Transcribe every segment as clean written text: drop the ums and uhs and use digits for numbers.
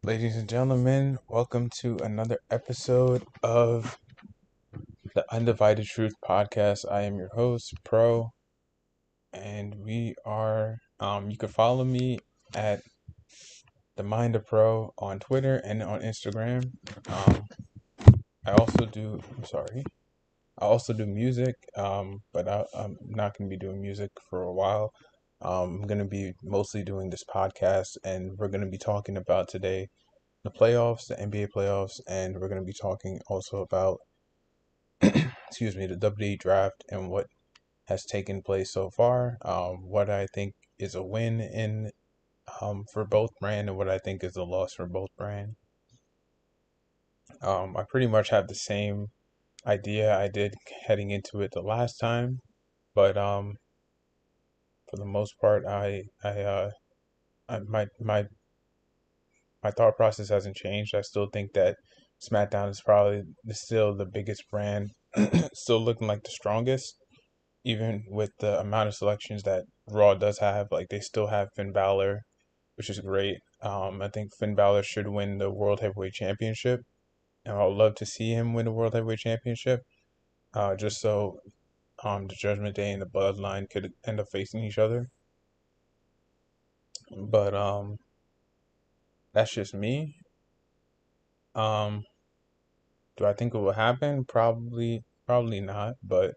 Ladies and gentlemen, welcome to another episode of the Undivided Truth podcast. I am your host, Pro, and you can follow me at the Mind of Pro on Twitter and on Instagram. Um, I also do music, but I'm not going to be doing music for a while. I'm going to be mostly doing this podcast, and we're going to be talking about today the playoffs, the NBA playoffs, and we're going to be talking also about the WWE draft and what has taken place so far. What I think is a win in for both brand and what I think is a loss for both brand. I pretty much have the same idea I did heading into it the last time, but for the most part, my thought process hasn't changed. I still think that SmackDown is probably still the biggest brand, still looking like the strongest, even with the amount of selections that Raw does have. Like they still have Finn Balor, which is great. I think Finn Balor should win the World Heavyweight Championship, and I would love to see him win the World Heavyweight Championship. Just so the Judgment Day and the Bloodline could end up facing each other. But that's just me. Um, do I think it will happen? Probably not. But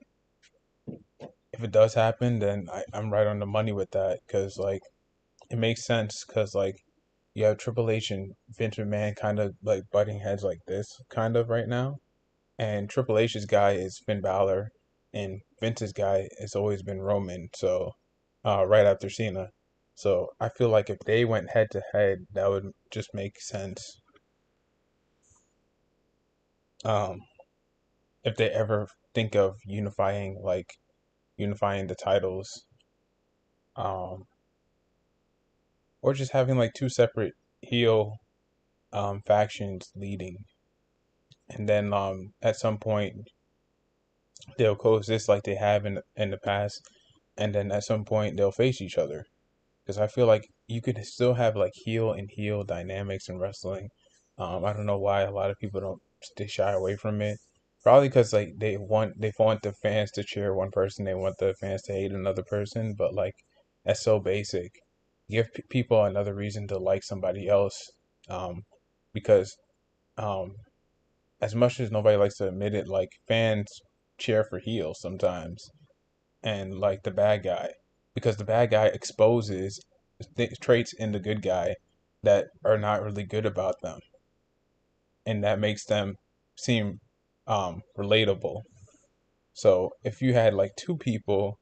if it does happen, then I'm right on the money with that because like it makes sense because like you have Triple H and Vince McMahon kind of like butting heads like this kind of right now, and Triple H's guy is Finn Balor, and Vince's guy has always been Roman. So, right after Cena, so I feel like if they went head to head, that would just make sense. Um, if they ever think of unifying the titles, um, or just having like two separate heel factions leading, and then at some point they'll coexist like they have in the past, and then at some point they'll face each other. Because I feel like you could still have like heel and heel dynamics in wrestling. I don't know why a lot of people don't they shy away from it. Probably because like they want the fans to cheer one person, they want the fans to hate another person. But like that's so basic. Give people another reason to like somebody else, um, because um, as much as nobody likes to admit it, like fans cheer for heels sometimes and like the bad guy because the bad guy exposes traits in the good guy that are not really good about them, and that makes them seem relatable. So if you had like two people,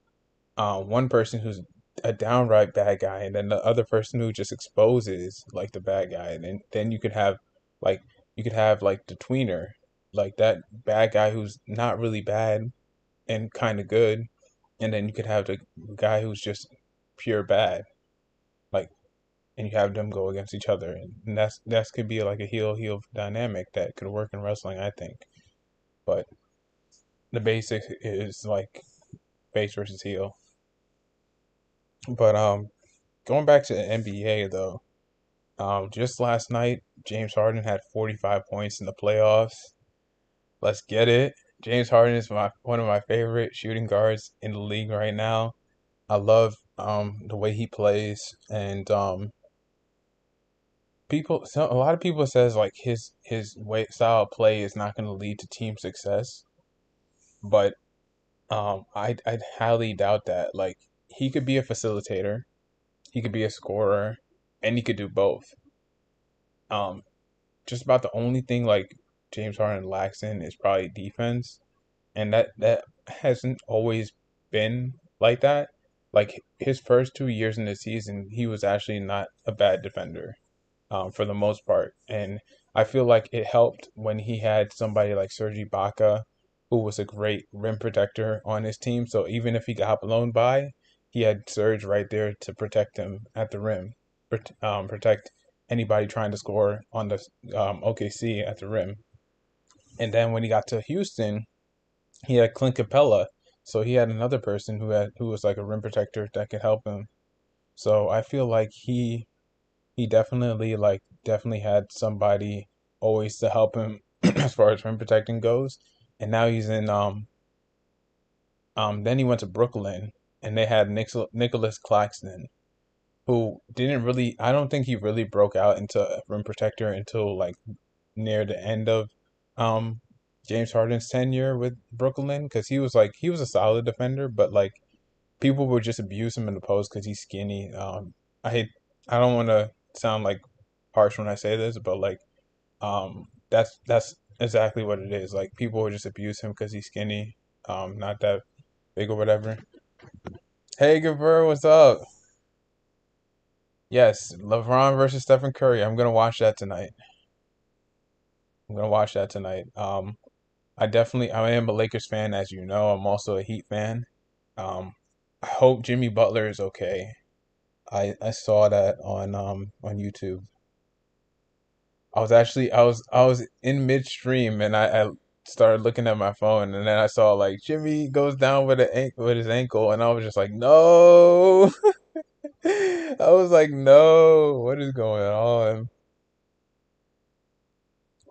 one person who's a downright bad guy and then the other person who just exposes like the bad guy, and then like you could have like the tweener, like that bad guy who's not really bad and kind of good, and then you could have the guy who's just pure bad, like, and you have them go against each other, and that's could be like a heel dynamic that could work in wrestling, I think. But the basic is like face versus heel. But going back to the NBA though, just last night James Harden had 45 points in the playoffs. Let's get it. James Harden is one of my favorite shooting guards in the league right now. I love the way he plays, and a lot of people says like his way style of play is not going to lead to team success, but I highly doubt that. Like he could be a facilitator, he could be a scorer, and he could do both. Um, just about the only thing like James Harden lacks in is probably defense, and that hasn't always been like that. Like his first 2 years in the season, he was actually not a bad defender, for the most part. And I feel like it helped when he had somebody like Serge Ibaka, who was a great rim protector on his team. So even if he got blown by, he had Serge right there to protect him at the rim, protect anybody trying to score on the OKC at the rim. And then when he got to Houston, he had Clint Capella, so he had another person who was like a rim protector that could help him. So I feel like he definitely definitely had somebody always to help him as far as rim protecting goes. And now he's in then he went to Brooklyn and they had Nicholas Claxton, who didn't really, I don't think he really broke out into a rim protector until like near the end of um James Harden's tenure with Brooklyn, because he was a solid defender, but like people would just abuse him in the post because he's skinny. I hate, I don't want to sound like harsh when I say this, but like that's exactly what it is. Like people would just abuse him because he's skinny, not that big or whatever. Hey, Gavur, what's up? Yes, LeBron versus Stephen Curry. I'm gonna watch that tonight. I'm gonna watch that tonight. I am a Lakers fan, as you know. I'm also a Heat fan. I hope Jimmy Butler is okay. I saw that on YouTube. I was in midstream and I started looking at my phone and then I saw like Jimmy goes down with with his ankle and I was just like no. I was like no, what is going on?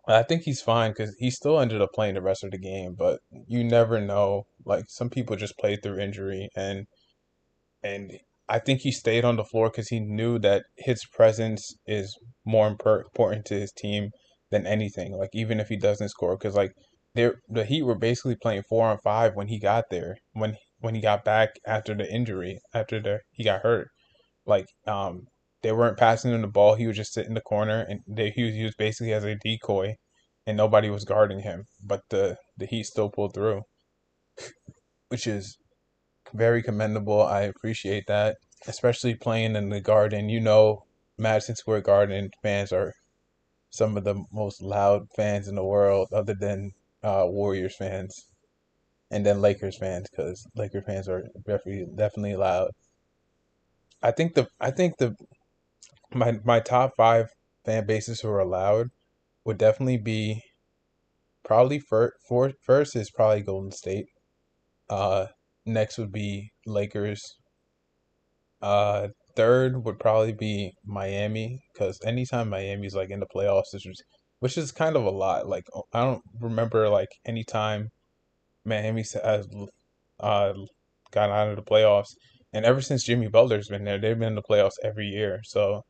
I think he's fine because he still ended up playing the rest of the game, but you never know. Like some people just play through injury, and I think he stayed on the floor because he knew that his presence is more important to his team than anything. Like even if he doesn't score, because like the Heat were basically playing 4-on-5 when he got there, when he got back after the injury, after he got hurt. Like they weren't passing him the ball. He would just sit in the corner, and he was used basically as a decoy, and nobody was guarding him. But the Heat still pulled through, which is very commendable. I appreciate that, especially playing in the Garden. You know, Madison Square Garden fans are some of the most loud fans in the world, other than Warriors fans, and then Lakers fans, because Lakers fans are definitely loud. I think the my top five fan bases who are loud would definitely be probably first is probably Golden State. Uh, Next would be Lakers. Uh, Third would probably be Miami, because anytime Miami's like in the playoffs, which is kind of a lot. Like I don't remember like any time Miami has uh got out of the playoffs, and ever since Jimmy Butler's been there, they've been in the playoffs every year. So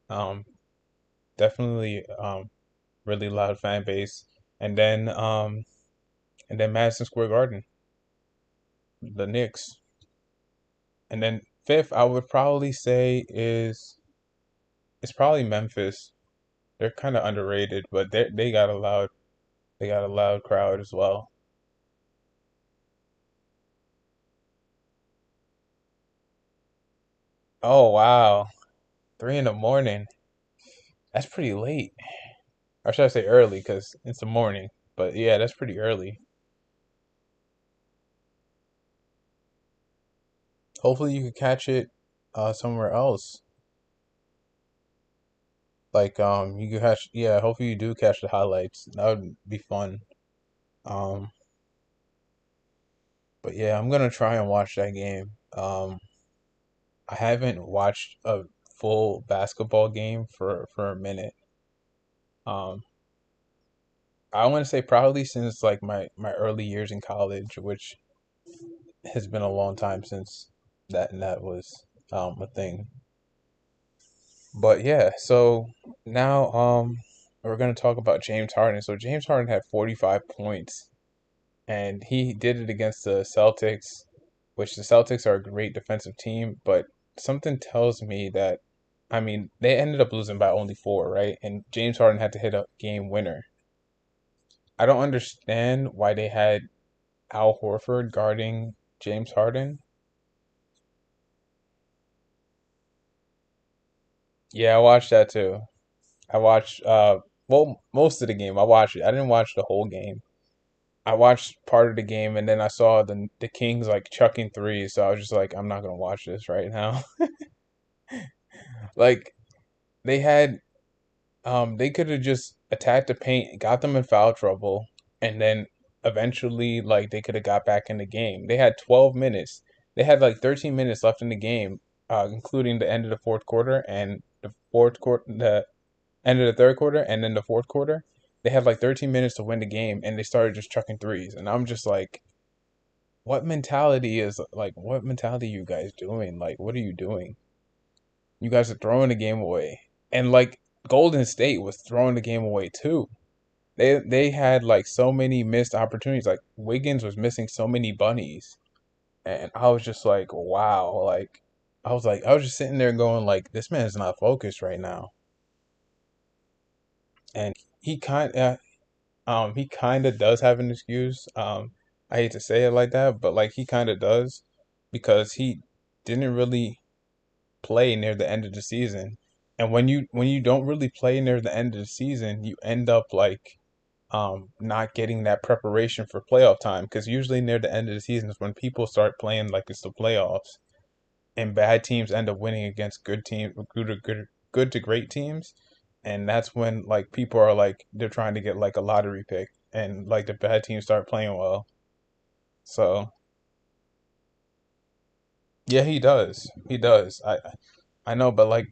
um, definitely really loud fan base, and then Madison Square Garden, the Knicks, and then fifth I would probably say is it's probably Memphis. They're kind of underrated, but they got a loud crowd as well. Oh wow, 3 in the morning. That's pretty late. Or should I say early? Because it's the morning. But yeah, that's pretty early. Hopefully you could catch it somewhere else. Like you could catch, yeah. Hopefully you do catch the highlights. That would be fun. Um, but yeah, I'm gonna try and watch that game. I haven't watched a full basketball game for a minute. Um, I want to say probably since like my early years in college, which has been a long time since that was a thing. But yeah, so now we're gonna talk about James Harden. So James Harden had 45 points, and he did it against the Celtics, which the Celtics are a great defensive team, but something tells me that, I mean, they ended up losing by only four, right? And James Harden had to hit a game winner. I don't understand why they had Al Horford guarding James Harden. Yeah, I watched that too. I watched well, most of the game. I watched it. I didn't watch the whole game. I watched part of the game and then I saw the Kings like chucking threes, so I was just like, I'm not gonna watch this right now. Like they had they could have just attacked the paint, got them in foul trouble, and then eventually like they could have got back in the game. They had 12 minutes. They had like 13 minutes left in the game, including the end of the fourth quarter, and fourth quarter, the end of the third quarter, and then the fourth quarter, they had like 13 minutes to win the game, and they started just chucking threes, and I'm just like, what mentality you guys doing? Like, what are you doing? You guys are throwing the game away, and like Golden State was throwing the game away too. They had like so many missed opportunities. Like Wiggins was missing so many bunnies, and I was just like, wow. Like I was just sitting there going like, this man's not focused right now, and he kind he kind of does have an excuse. I hate to say it like that, but like he kind of does because he didn't really play near the end of the season. And when you don't really play near the end of the season, you end up like not getting that preparation for playoff time because usually near the end of the season is when people start playing like it's the playoffs and bad teams end up winning against good teams, good to great teams, and that's when like people are like they're trying to get like a lottery pick, and like the bad teams start playing well. So yeah, he does. He does. I know, but like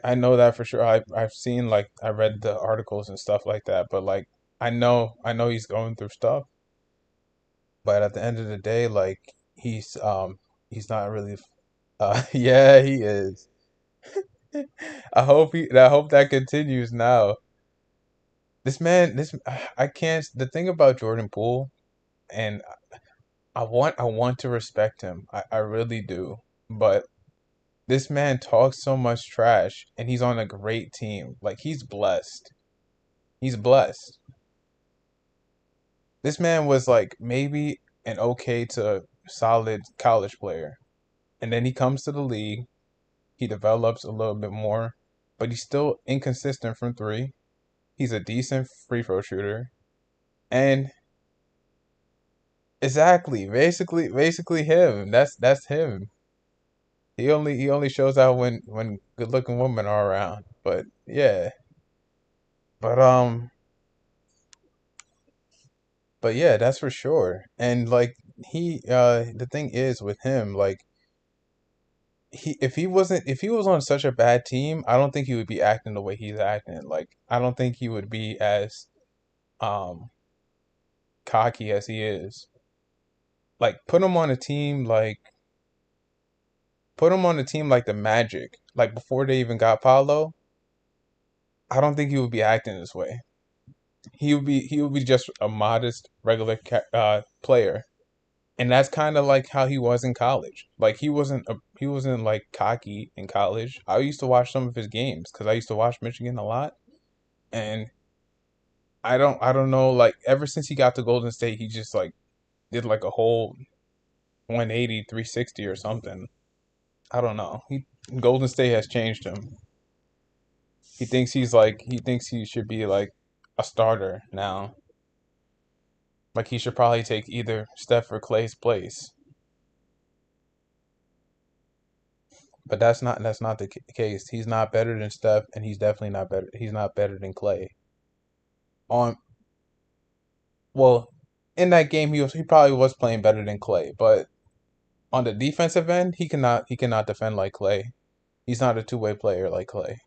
I know that for sure. I've seen like I read the articles and stuff like that, but like I know he's going through stuff, but at the end of the day, like he's not really. Yeah, he is. I hope that continues now. This I can't. The thing about Jordan Poole, and I want to respect him. I really do. But this man talks so much trash, and he's on a great team. Like he's blessed. He's blessed. This man was like maybe an okay to solid college player, and then he comes to the league. He develops a little bit more, but he's still inconsistent from three. He's a decent free throw shooter. And exactly, basically him. That's him. He only shows out when good looking women are around. But yeah. But but yeah, that's for sure. And like the thing is with him, like if he was on such a bad team, I don't think he would be acting the way he's acting. Like I don't think he would be as um cocky as he is. Like put him on a team like the Magic, like before they even got Paolo, I don't think he would be acting this way. He would be just a modest regular player, and that's kind of like how he was in college. Like he wasn't like cocky in college. I used to watch some of his games because I used to watch Michigan a lot, and I don't know, like ever since he got to Golden State, he just like did like a whole 180, 360 or something. I don't know. Golden State has changed him. He thinks he should be like a starter now. Like he should probably take either Steph or Clay's place. But that's not the case. He's not better than Steph, and he's definitely not better. He's not better than Clay. On well, in that game he probably was playing better than Clay, but on the defensive end, he cannot defend like Clay. He's not a two-way player like Clay.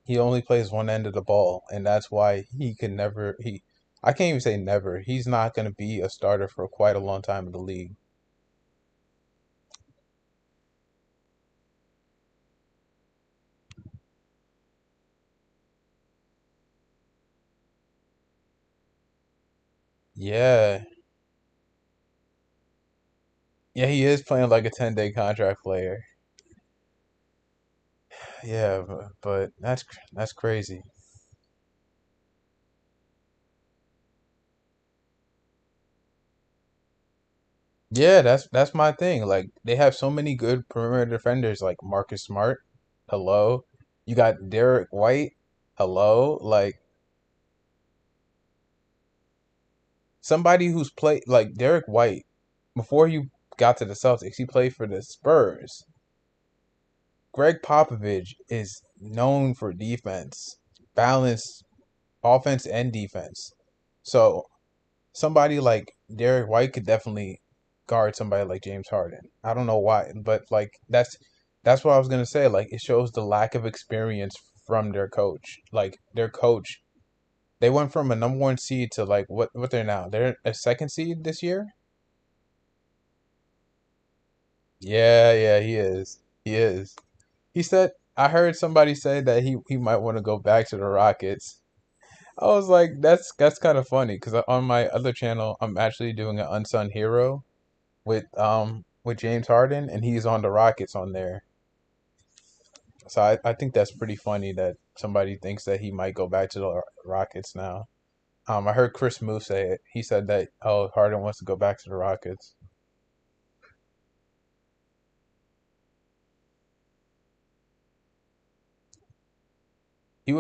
He only plays one end of the ball, and that's why he can never he I can't even say never. He's not going to be a starter for quite a long time in the league. Yeah. Yeah, he is playing like a 10-day contract player. Yeah, but that's crazy. Yeah, that's my thing. Like they have so many good perimeter defenders like Marcus Smart. Hello. You got Derek White. Hello. Like somebody who's played like Derek White before you got to the Celtics, he played for the Spurs. Greg Popovich is known for defense, balanced offense and defense. So somebody like Derek White could definitely guard somebody like James Harden. I don't know why, but like That's what I was gonna say. Like it shows the lack of experience from their coach. Like their coach, they went from a number one seed to like what they're now. They're a second seed this year. Yeah, yeah, he is. He is. He said I heard somebody say that he might want to go back to the Rockets. I was like, that's kind of funny because on my other channel, I'm actually doing an unsung hero with James Harden, and he's on the Rockets on there. So I think that's pretty funny that somebody thinks that he might go back to the Rockets now. I heard Chris Moose say it. He said that Harden wants to go back to the Rockets.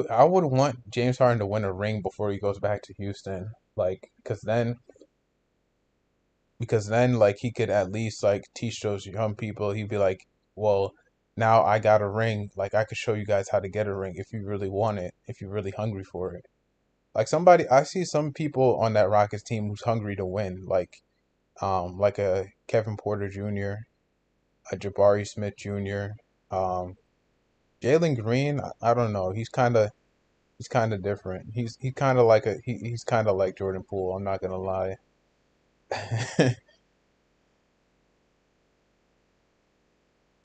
I would want James Harden to win a ring before he goes back to Houston, like because then like he could at least like teach those young people. He'd be like, well, now I got a ring. Like I could show you guys how to get a ring if you really want it, if you're really hungry for it. Like somebody, I see some people on that Rockets team who's hungry to win, like a Kevin Porter Jr., a Jabari Smith Jr., Jalen Green. I don't know. He's kind of different. He's kind of like he's kind of like Jordan Poole. I'm not gonna lie.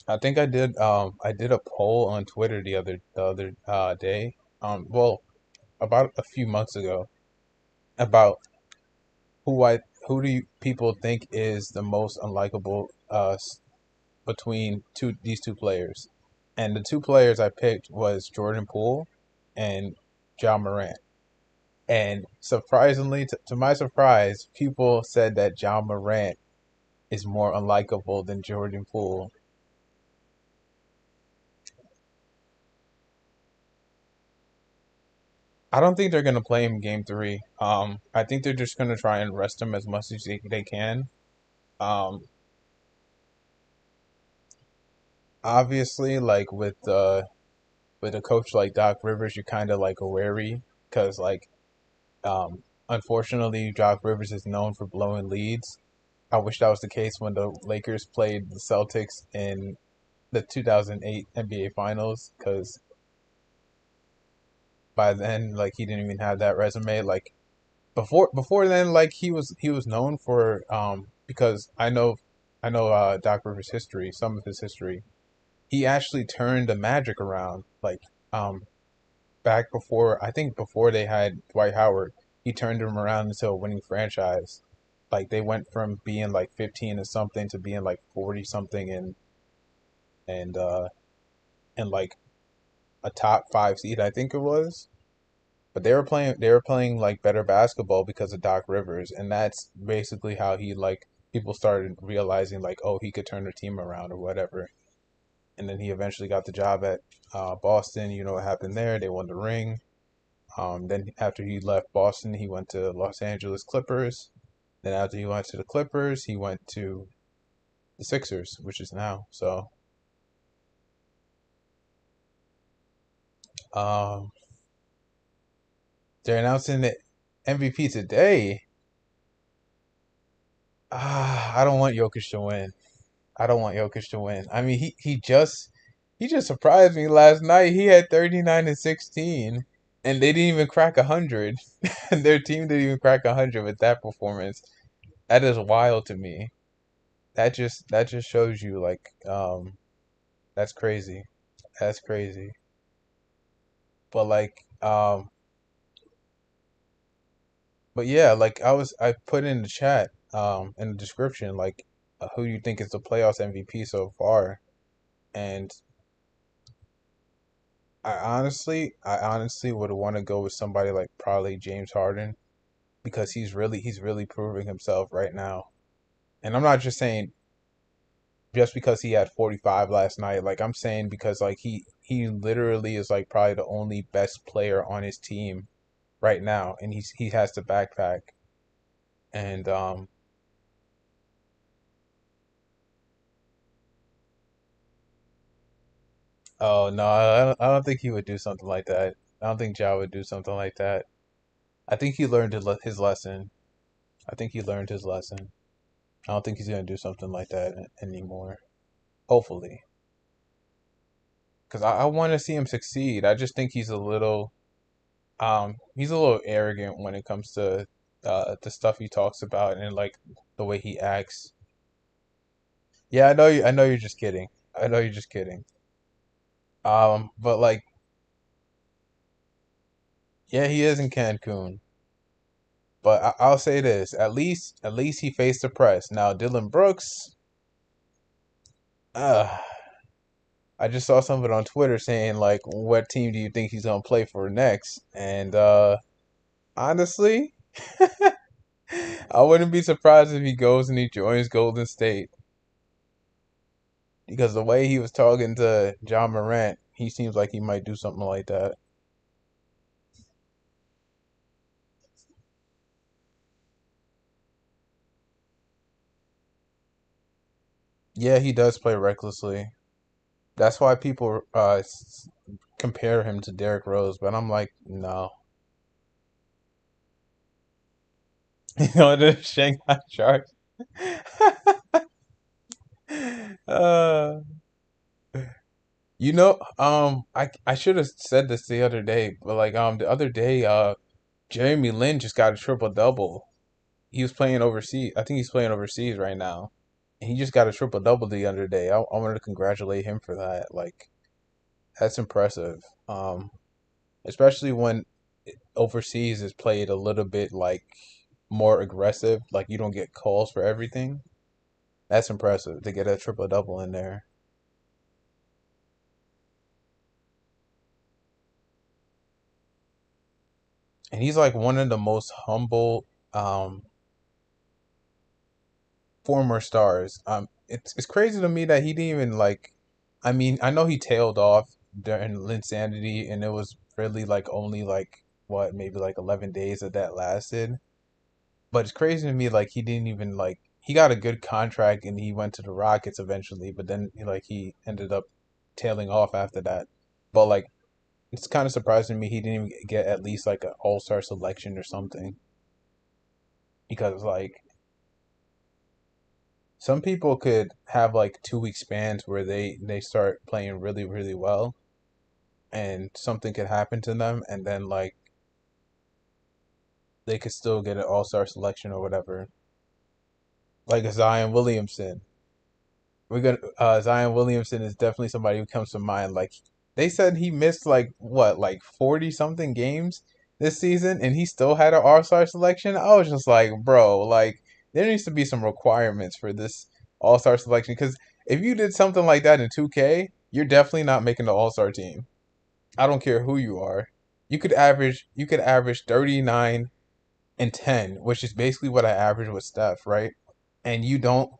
I did a poll on Twitter the other day. Well, about a few months ago about who I who do you people think is the most unlikable between these two players. And the two players I picked was Jordan Poole and John Morant. And surprisingly, to my surprise, people said that John Morant is more unlikable than Jordan Poole. I don't think they're gonna play him game three. I think they're just gonna try and rest him as much as they can. Um, Obviously, like with a coach like Doc Rivers, you're kind of like wary because unfortunately, Doc Rivers is known for blowing leads. I wish that was the case when the Lakers played the Celtics in the 2008 NBA Finals, because by then, like he didn't even have that resume. Like before then, like he was known for because I know Doc Rivers' history, some of his history. He actually turned the Magic around, like um back before I think before they had Dwight Howard, he turned them around into a winning franchise. Like they went from being like 15 and something to being like 40 something and uh and like a top five seed I think it was. But they were playing like better basketball because of Doc Rivers, and that's basically how he like people started realizing like oh he could turn their team around or whatever. And then he eventually got the job at Boston. You know what happened there? They won the ring. Then after he left Boston, he went to Los Angeles Clippers. Then after he went to the Clippers, he went to the Sixers, which is now. So um, they're announcing the MVP today. I don't want Jokic to win. I don't want Jokic to win. I mean, he just surprised me last night. He had 39 and 16, and they didn't even crack 100. Their team didn't even crack 100 with that performance. That is wild to me. That just shows you like that's crazy. That's crazy. But but yeah, like I put in the chat in the description like who you think is the playoffs MVP so far, and I honestly would want to go with somebody like probably James Harden because he's really proving himself right now. And I'm not just saying just because he had 45 last night. Like I'm saying because like he literally is like probably the only best player on his team right now, and he has the backpack. And oh no, I don't think he would do something like that. I don't think Ja would do something like that. I think he learned his lesson. I think he learned his lesson. I don't think he's gonna do something like that anymore. Hopefully. because I want to see him succeed. I just think he's a little arrogant when it comes to the stuff he talks about and like the way he acts. Yeah, I know you're just kidding. I know you're just kidding. But like, yeah, he is in Cancun. But I'll say this: at least he faced the press. Now, Dylan Brooks, uh, I just saw something on Twitter saying like, what team do you think he's gonna play for next? And honestly, I wouldn't be surprised if he goes and he joins Golden State because the way he was talking to John Morant, he seems like he might do something like that. Yeah, he does play recklessly. That's why people compare him to Derrick Rose, but I'm like, no. You know, the Shanghai Sharks. uh, I should have said this the other day, but like the other day, Jeremy Lin just got a triple double. He was playing overseas. I think he's playing overseas right now. And he just got a triple double the other day. I wanted to congratulate him for that. Like that's impressive. Especially when overseas is played a little bit like more aggressive. Like you don't get calls for everything. That's impressive to get a triple double in there. And he's like one of the most humble former stars. It's crazy to me that he didn't even like. I mean, I know he tailed off during Linsanity, and it was really like only like what maybe like 11 days that lasted. But it's crazy to me like he didn't even like he got a good contract and he went to the Rockets eventually, but then like he ended up tailing off after that. But like it's kind of surprising to me he didn't even get at least like an All Star selection or something because like some people could have like 2 week spans where they start playing really well and something could happen to them and then like they could still get an all-star selection or whatever. Like a Zion Williamson. We're gonna Zion Williamson is definitely somebody who comes to mind. Like they said he missed like what, like 40 something games this season and he still had an all-star selection. I was just like, bro, like there needs to be some requirements for this all-star selection because if you did something like that in 2K, you're definitely not making the all-star team. I don't care who you are. You could average 39 and 10, which is basically what I average with Steph, right? And you don't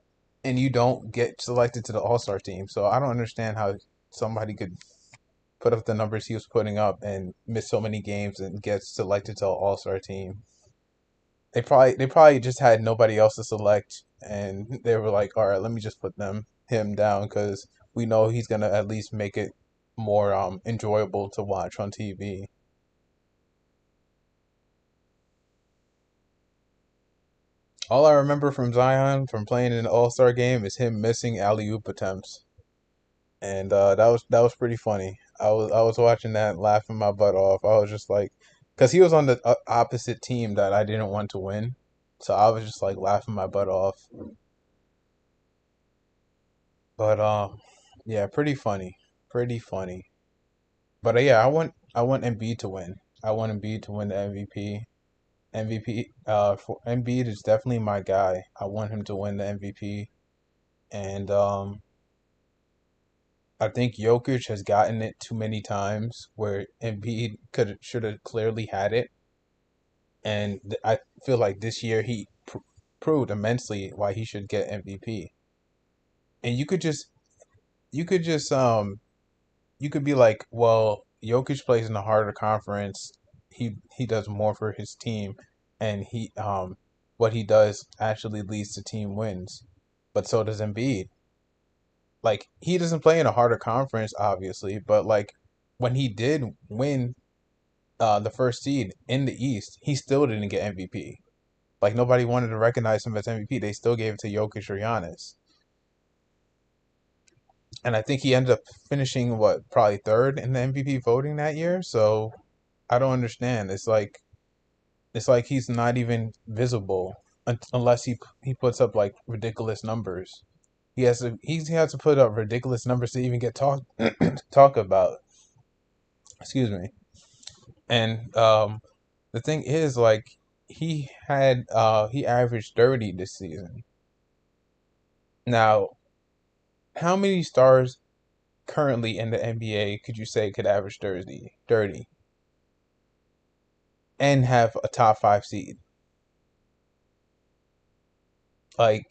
get selected to the All-Star team. So I don't understand how somebody could put up the numbers he was putting up and miss so many games and get selected to an All-Star team. They probably just had nobody else to select and they were like, "All right, let me just put him down cuz we know he's going to at least make it more enjoyable to watch on TV." All I remember from Zion from playing in the All Star game is him missing alley oop attempts, and that was pretty funny. I was watching that, laughing my butt off. I was just like, because he was on the opposite team that I didn't want to win, so I was just like laughing my butt off. But yeah, pretty funny, pretty funny. But yeah, I want Embiid to win. I want Embiid to win the MVP. MVP for Embiid is definitely my guy. I want him to win the MVP. And I think Jokic has gotten it too many times where Embiid could should have clearly had it, and I feel like this year he proved immensely why he should get MVP. And you could just you could be like, well, Jokic plays in a harder conference. He does more for his team, and he what he does actually leads to team wins. But so does Embiid. Like he doesn't play in a harder conference, obviously, but like when he did win the first seed in the East, he still didn't get MVP. Like nobody wanted to recognize him as MVP. They still gave it to Jokic or Giannis. and I think he ended up finishing what, probably third in the MVP voting that year. So I don't understand. It's like he's not even visible unless he puts up like ridiculous numbers. He has to put up ridiculous numbers to even get talk about. Excuse me. And the thing is, like, he averaged 30 this season. Now, how many stars currently in the NBA could you say could average 30 and have a top five seed? Like,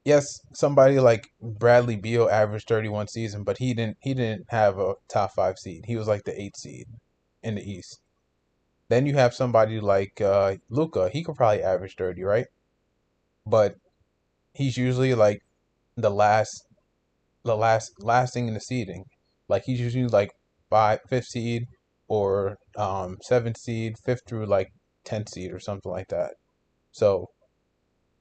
yes, somebody like Bradley Beal averaged 31 season, but he didn't have a top five seed. He was like the eighth seed in the East. Then you have somebody like Luca. He could probably average 30, right? But he's usually like the last thing in the seeding. Like he's usually like fifth seed or seventh seed, fifth through like 10th seed or something like that. So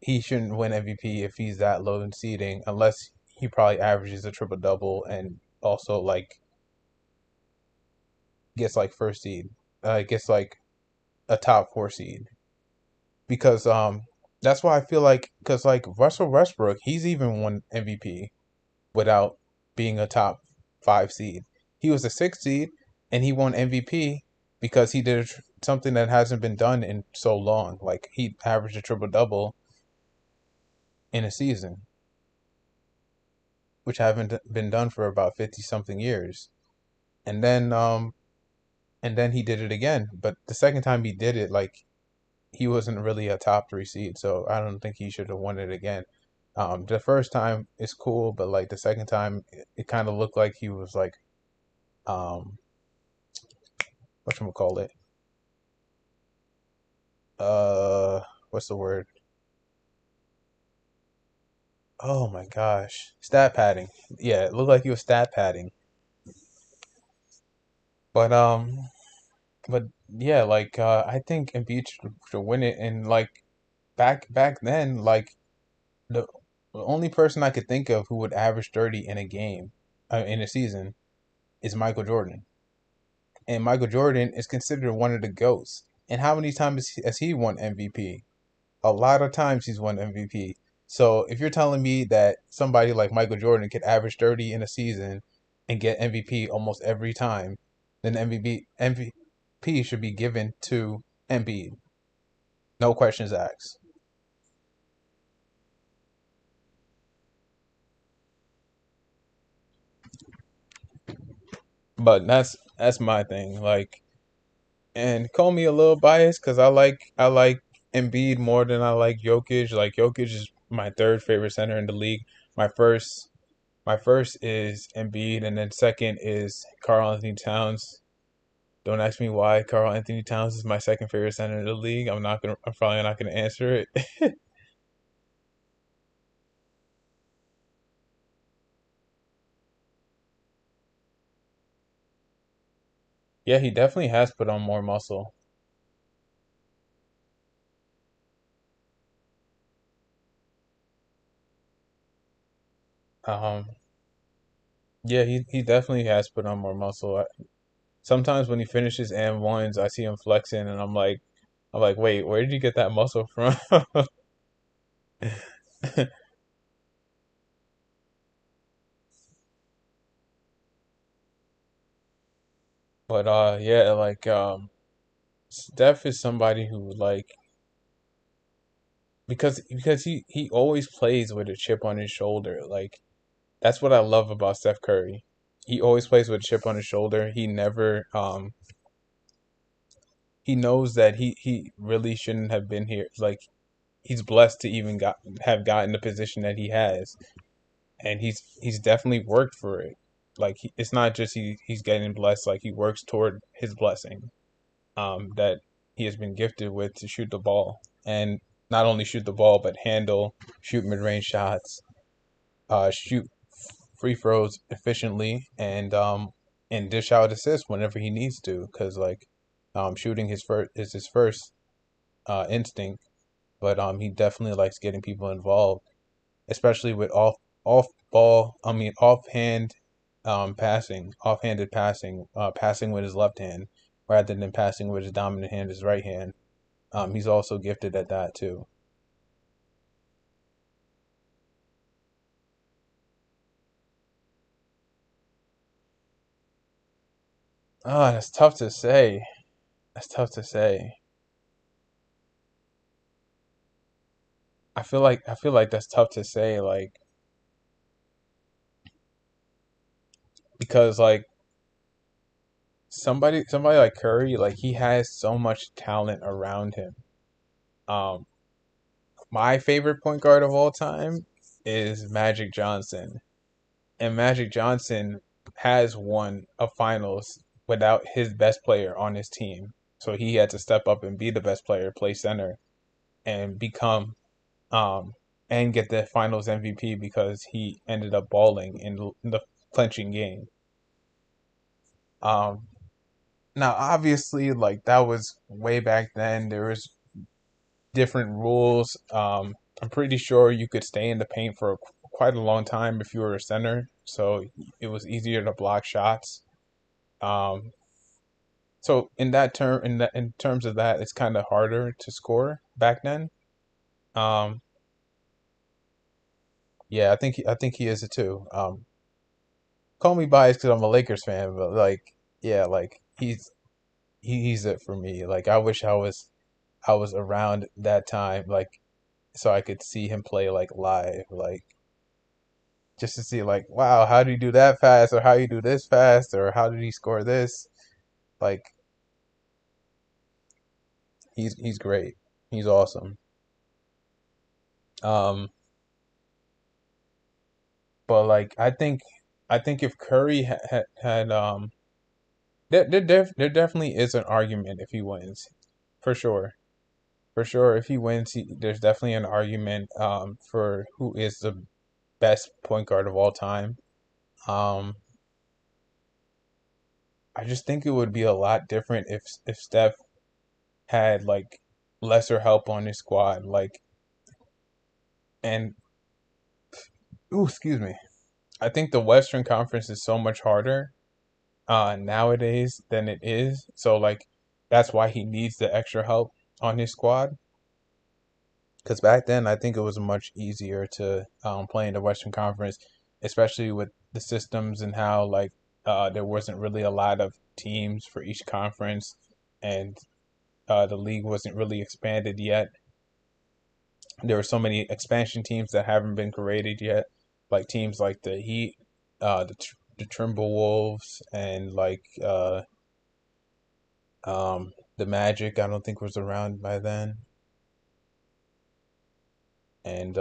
he shouldn't win MVP if he's that low in seeding, unless he probably averages a triple double and also like gets like first seed, gets like a top four seed. Because that's why I feel like, because like Russell Westbrook, he's even won MVP without being a top five seed. He was a sixth seed and he won MVP because he did something that hasn't been done in so long. Like he averaged a triple double in a season, which haven't been done for about 50 something years. And then he did it again. But the second time he did it, like he wasn't really a top three seed, so I don't think he should have won it again. The first time is cool, but like the second time, it kind of looked like he was like, um, whatchamacallit? Uh, what's the word? Oh my gosh, stat padding. Yeah, it looked like he was stat padding. But but yeah, like I think Embiid should win it, and like back then, like the the only person I could think of who would average 30 in a game, in a season, is Michael Jordan. And Michael Jordan is considered one of the GOATs. And how many times has he won MVP? A lot of times he's won MVP. So if you're telling me that somebody like Michael Jordan could average 30 in a season and get MVP almost every time, then MVP should be given to Embiid. No questions asked. But that's my thing. Like, and call me a little biased because I like Embiid more than I like Jokic. Like Jokic is my third favorite center in the league. My first my first is Embiid, and then second is Karl Anthony Towns. Don't ask me why Karl Anthony Towns is my second favorite center in the league. I'm probably not gonna answer it. Yeah, he definitely has put on more muscle. Um, yeah, he definitely has put on more muscle. Sometimes when he finishes and ones, I see him flexing, and I'm like, wait, where did you get that muscle from? But yeah, like Steph is somebody who like because he always plays with a chip on his shoulder. Like that's what I love about Steph Curry. He always plays with a chip on his shoulder. He knows that he really shouldn't have been here. Like he's blessed to even have gotten the position that he has, and he's definitely worked for it. Like it's not just he's getting blessed. Like he works toward his blessing. That he has been gifted with to shoot the ball, and not only shoot the ball but handle, shoot mid-range shots, shoot free throws efficiently, and dish out assists whenever he needs to. Because like shooting his first is his first instinct, but he definitely likes getting people involved, especially with offhanded passing, passing with his left hand rather than passing with his dominant hand, his right hand. He's also gifted at that too. Oh, that's tough to say. That's tough to say. I feel like that's tough to say, like because like somebody like Curry, like he has so much talent around him. Um, my favorite point guard of all time is Magic Johnson, and Magic Johnson has won a finals without his best player on his team. So he had to step up and be the best player, play center, and become um and get the finals MVP because he ended up balling in the clinching game. Um Now obviously like that was way back then. There was different rules. I'm pretty sure you could stay in the paint for quite a long time if you were a center, so it was easier to block shots. Um, so in terms of that, it's kind of harder to score back then. Um, yeah, I think he is it too. Call me biased because I'm a Lakers fan, but like yeah, like he's it for me. Like I was around that time, like so I could see him play like live, like just to see like, wow, how did he do that fast, or how you do this fast, or how did he score this? Like he's great. He's awesome. Um, but like I think if Curry had there definitely is an argument if he wins, for sure. For sure, if he wins, there's definitely an argument for who is the best point guard of all time. Um, I just think it would be a lot different if Steph had like lesser help on his squad, like and ooh, excuse me. I think the Western Conference is so much harder nowadays than it is. So like that's why he needs the extra help on his squad. Because back then, I think it was much easier to play in the Western Conference, especially with the systems and how like there wasn't really a lot of teams for each conference, and the league wasn't really expanded yet. There were so many expansion teams that haven't been created yet, like teams like the Heat, the Timberwolves, and like the Magic. I don't think was around by then, and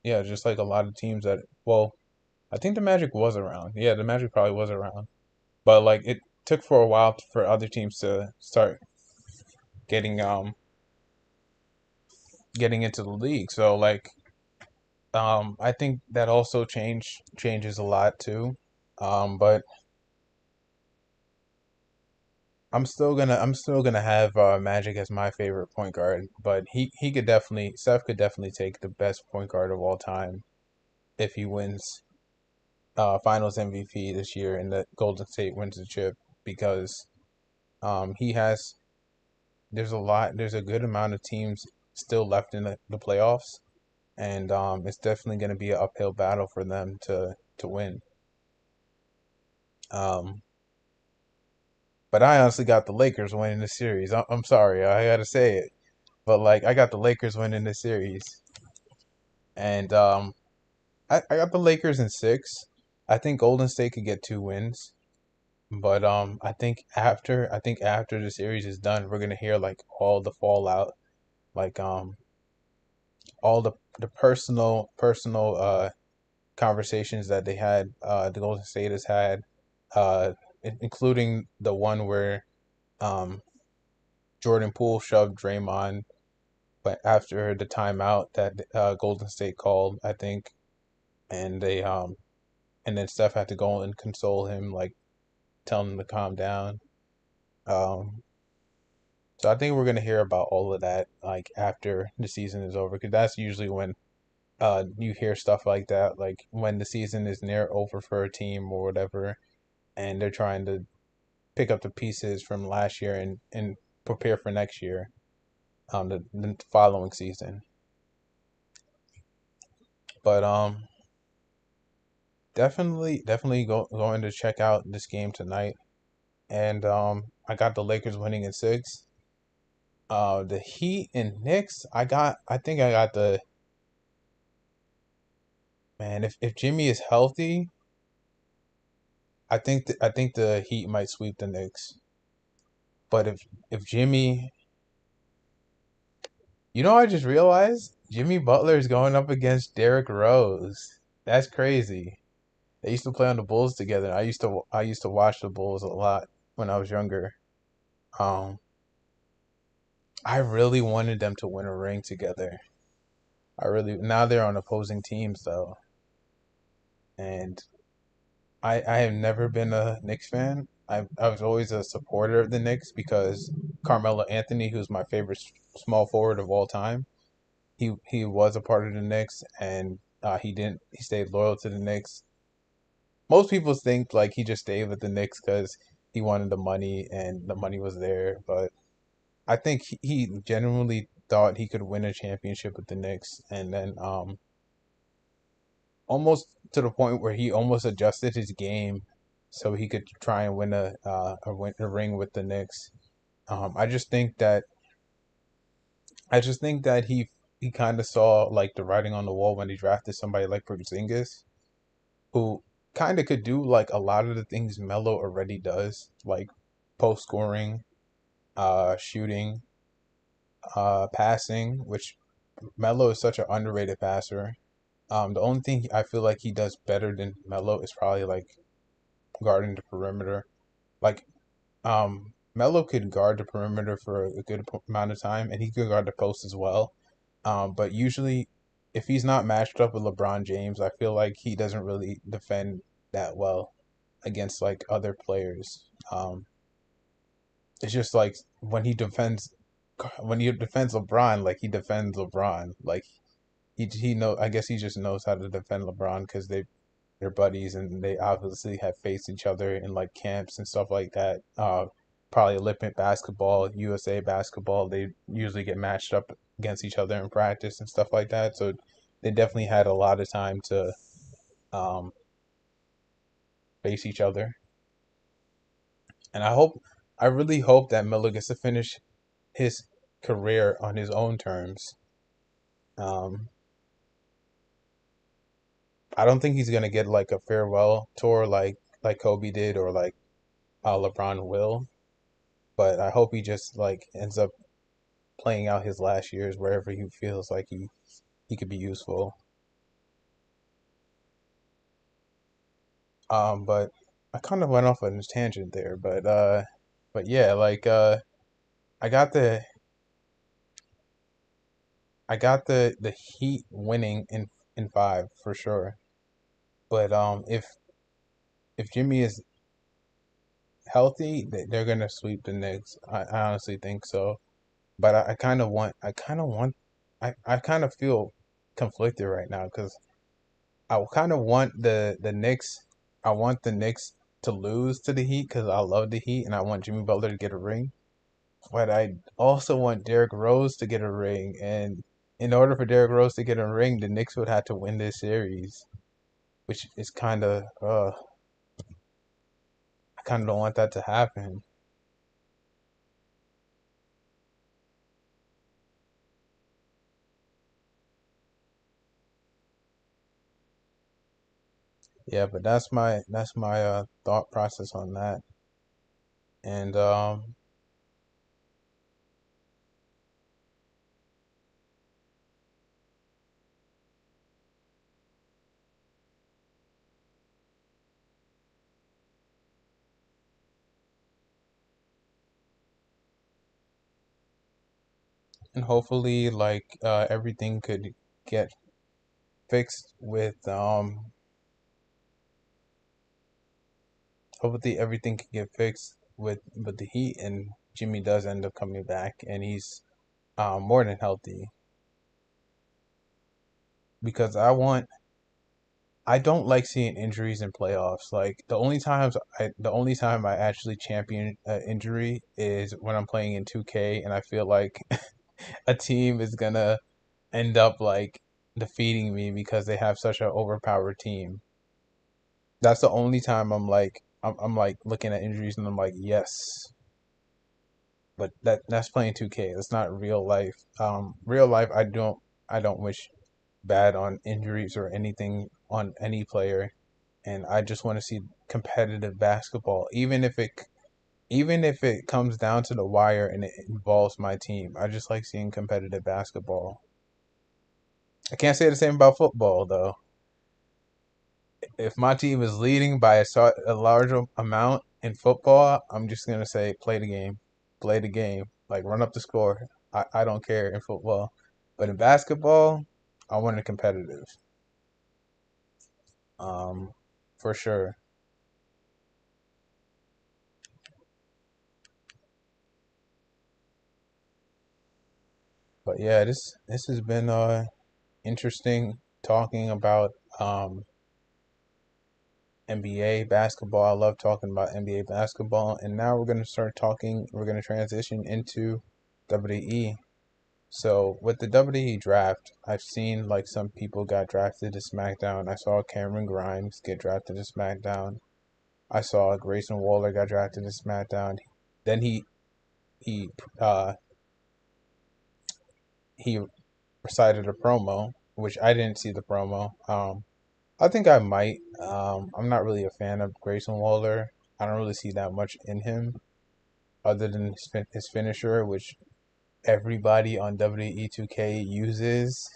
yeah, just like a lot of teams that well, I think the Magic was around. Yeah, the Magic probably was around, but like it took for a while for other teams to start getting getting into the league. So like I think that also changes a lot too. But I'm still gonna have Magic as my favorite point guard, but he could definitely Steph could definitely take the best point guard of all time if he wins Finals MVP this year and the Golden State wins the chip because he has there's a good amount of teams still left in the playoffs, and it's definitely going to be an uphill battle for them to win. Um, but I honestly got the Lakers winning the series. I'm sorry, I got to say it, but like I got the Lakers winning the series, and I got the Lakers in six. I think Golden State could get two wins, but I think after the series is done, we're gonna hear like all the fallout, like all the personal conversations that they had, the Golden State has had, uh, including the one where um, Jordan Poole shoved Draymond, but after the timeout that Golden State called, I think, and and then Steph had to go and console him, like tell him to calm down. Um, so I think we're gonna hear about all of that like after the season is over, because that's usually when you hear stuff like that, like when the season is near over for a team or whatever, and they're trying to pick up the pieces from last year and prepare for next year, the following season. But definitely going to check out this game tonight. And I got the Lakers winning in six. The Heat and Knicks, I think I got the man. If Jimmy is healthy, I think the Heat might sweep the Knicks. But if Jimmy, I just realized Jimmy Butler is going up against Derrick Rose. That's crazy. They used to play on the Bulls together. I used to watch the Bulls a lot when I was younger. Um, I really wanted them to win a ring together. I really Now they're on opposing teams though, and I have never been a Knicks fan. I was always a supporter of the Knicks because Carmelo Anthony, who's my favorite small forward of all time, he was a part of the Knicks, and he stayed loyal to the Knicks. Most people think like he just stayed with the Knicks because he wanted the money and the money was there, but I think he genuinely thought he could win a championship with the Knicks, and then almost to the point where he almost adjusted his game so he could try and win a ring with the Knicks. Um, I just think that I just think that he kind of saw like the writing on the wall when he drafted somebody like Porzingis, who kind of could do like a lot of the things Melo already does, like post scoring, shooting, passing, which Melo is such an underrated passer. The only thing I feel like he does better than Melo is probably like guarding the perimeter. Like Melo could guard the perimeter for a good amount of time, and he could guard the post as well. But usually, if he's not matched up with LeBron James, I feel like he doesn't really defend that well against like other players. It's just like when he defends LeBron, like he defends LeBron. Like he know I guess he just knows how to defend LeBron because they're buddies and they obviously have faced each other in like camps and stuff like that. Probably Olympic basketball, USA basketball, they usually get matched up against each other in practice and stuff like that. So they definitely had a lot of time to um, face each other. And I really hope that Miller gets to finish his career on his own terms. Um, I don't think he's gonna get like a farewell tour like Kobe did or like LeBron will. But I hope he just like ends up playing out his last years wherever he feels like he could be useful. But I kind of went off on a tangent there. But yeah, like I got the the Heat winning in five for sure. But if Jimmy is healthy, they're gonna sweep the Knicks. I honestly think so. But I kind of feel conflicted right now because I kind of want the Knicks. I want the Knicks to lose to the Heat because I love the Heat and I want Jimmy Butler to get a ring. But I also want Derrick Rose to get a ring, and in order for Derrick Rose to get a ring, the Knicks would have to win this series, which is kind of I kind of don't want that to happen. Yeah, but that's my thought process on that, and hopefully like everything could get fixed with hopefully everything can get fixed with the Heat and Jimmy does end up coming back and he's more than healthy. because I don't like seeing injuries in playoffs. Like the only time I actually champion injury is when I'm playing in 2K and I feel like a team is gonna end up like defeating me because they have such an overpowered team. That's the only time I'm like looking at injuries and I'm like, yes. But that's playing 2K. That's not real life. Real life, I don't wish bad on injuries or anything on any player, and I just want to see competitive basketball, even if it comes down to the wire and it involves my team. I just like seeing competitive basketball. I can't say the same about football though. If my team is leading by a large amount in football, I'm just gonna say play the game, like run up the score. I don't care in football, but in basketball, I want it competitive. Um, for sure. But yeah, this has been interesting talking about NBA basketball. I love talking about NBA basketball, and now we're gonna start talking. We're gonna transition into WWE. So with the WWE draft, I've seen like some people got drafted to SmackDown. I saw Cameron Grimes get drafted to SmackDown. I saw Grayson Waller got drafted to SmackDown. Then he uh he recited a promo, which I didn't see the promo. I think I might. I'm not really a fan of Grayson Waller. I don't really see that much in him other than his finisher, which everybody on WWE 2K uses.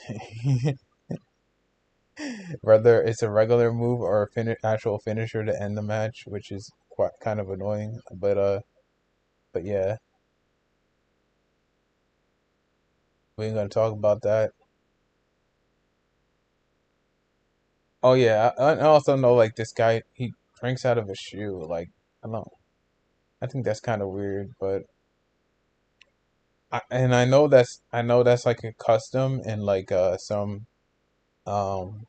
Whether it's a regular move or a actual finisher to end the match, which is quite kind of annoying. But yeah, we ain't gonna talk about that. Oh yeah, I also know like this guy he drinks out of a shoe. Like I don't, I think that's kind of weird, but and I know that's like a custom and like some um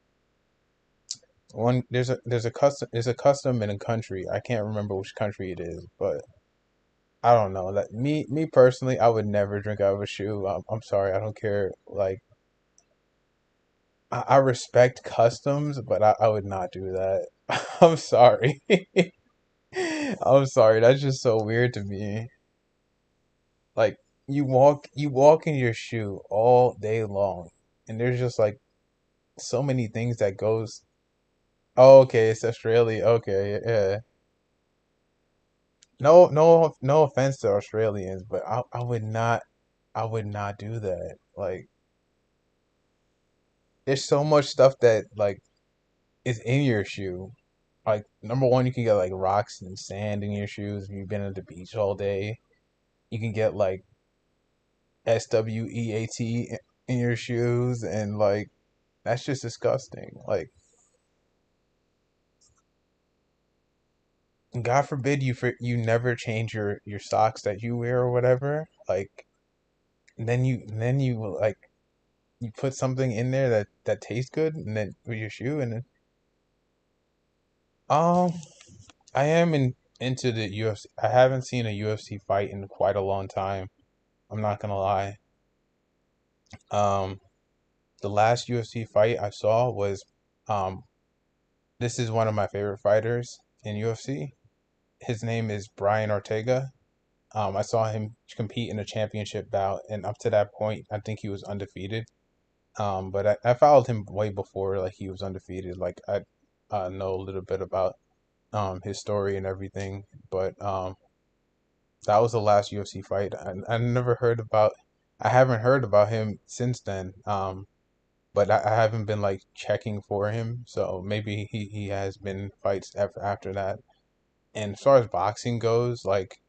one there's a custom in a country. I can't remember which country it is, but I don't know. That me personally, I would never drink out of a shoe. I'm sorry, I don't care. Like I respect customs, but I would not do that. I'm sorry. I'm sorry. That's just so weird to me. Like you walk in your shoe all day long, and there's just like so many things that goes. Oh, okay, it's Australia. Okay, yeah. No offense to Australians, but I would not do that. Like there's so much stuff that like is in your shoe. Like number one, you can get like rocks and sand in your shoes if you've been at the beach all day. You can get like SWEAT in your shoes, and like that's just disgusting. Like God forbid you never change your socks that you wear or whatever. Like then you like you put something in there that tastes good, and then with your shoe, and then um I am into the UFC. I haven't seen a UFC fight in quite a long time. I'm not gonna lie. Um, the last UFC fight I saw was um this is one of my favorite fighters in UFC. His name is Brian Ortega. I saw him compete in a championship bout, and up to that point, I think he was undefeated. But I followed him way before like he was undefeated. Like I know a little bit about his story and everything, but that was the last UFC fight. I never heard about. I haven't heard about him since then. But I haven't been like checking for him, so maybe he has been fights after that. And as far as boxing goes, like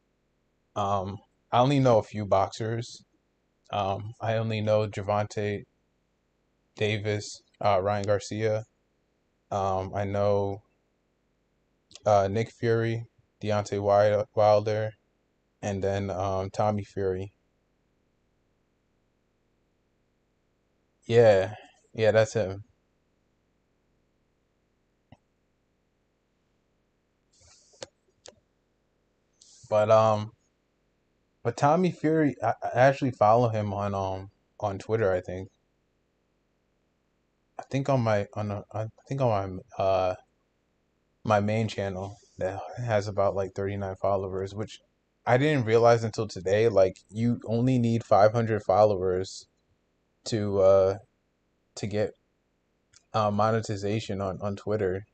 I only know a few boxers. I only know Javante Davis, Ryan Garcia. I know Nick Fury, Deontay Wilder, and then Tommy Fury. Yeah, yeah, that's him. But Tommy Fury, I actually follow him on Twitter. I think I think on my main channel that has about like 39 followers, which I didn't realize until today. Like you only need 500 followers to get monetization on Twitter.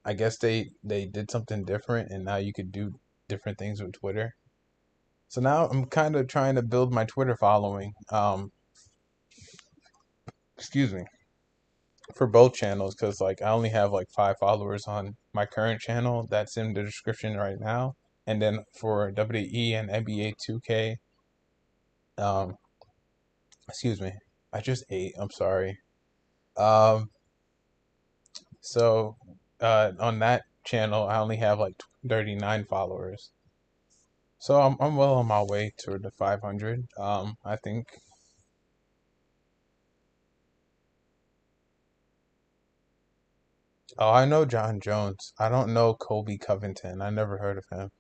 I guess they did something different, and now you could do different things with Twitter. So now I'm kind of trying to build my Twitter following. Excuse me, for both channels because like I only have like 5 followers on my current channel that's in the description right now, and then for WWE and NBA 2K, um, excuse me, I just ate. I'm sorry. Um, so on that channel I only have like 39 followers. So I'm well on my way to the 500. I think. Oh, I know John Jones. I don't know Kobe Covington. I never heard of him.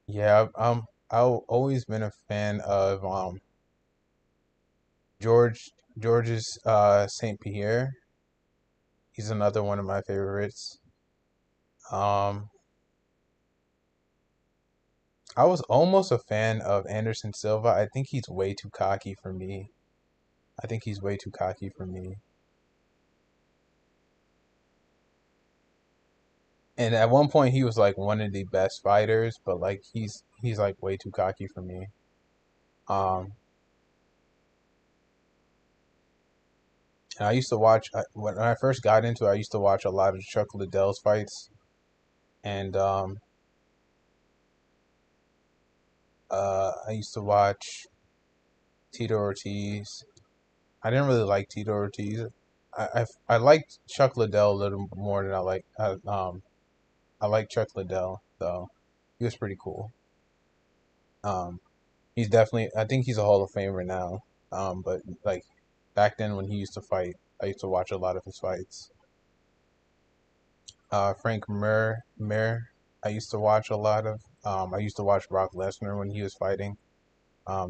Yeah, I've always been a fan of George's Saint Pierre. He's another one of my favorites. Um, I was almost a fan of Anderson Silva. I think he's way too cocky for me. I think he's way too cocky for me. And at one point he was like one of the best fighters, but like he's like way too cocky for me. Um, and I used to watch when I first got into it, I used to watch a lot of Chuck Liddell's fights, and I used to watch Tito Ortiz. I didn't really like Tito Ortiz. I liked Chuck Liddell a little more than I like Chuck Liddell though. He was pretty cool. Um, he's definitely I think he's a Hall of Famer now. But like back then when he used to fight, I used to watch a lot of his fights. Frank Mir, I used to watch a lot of. I used to watch Brock Lesnar when he was fighting.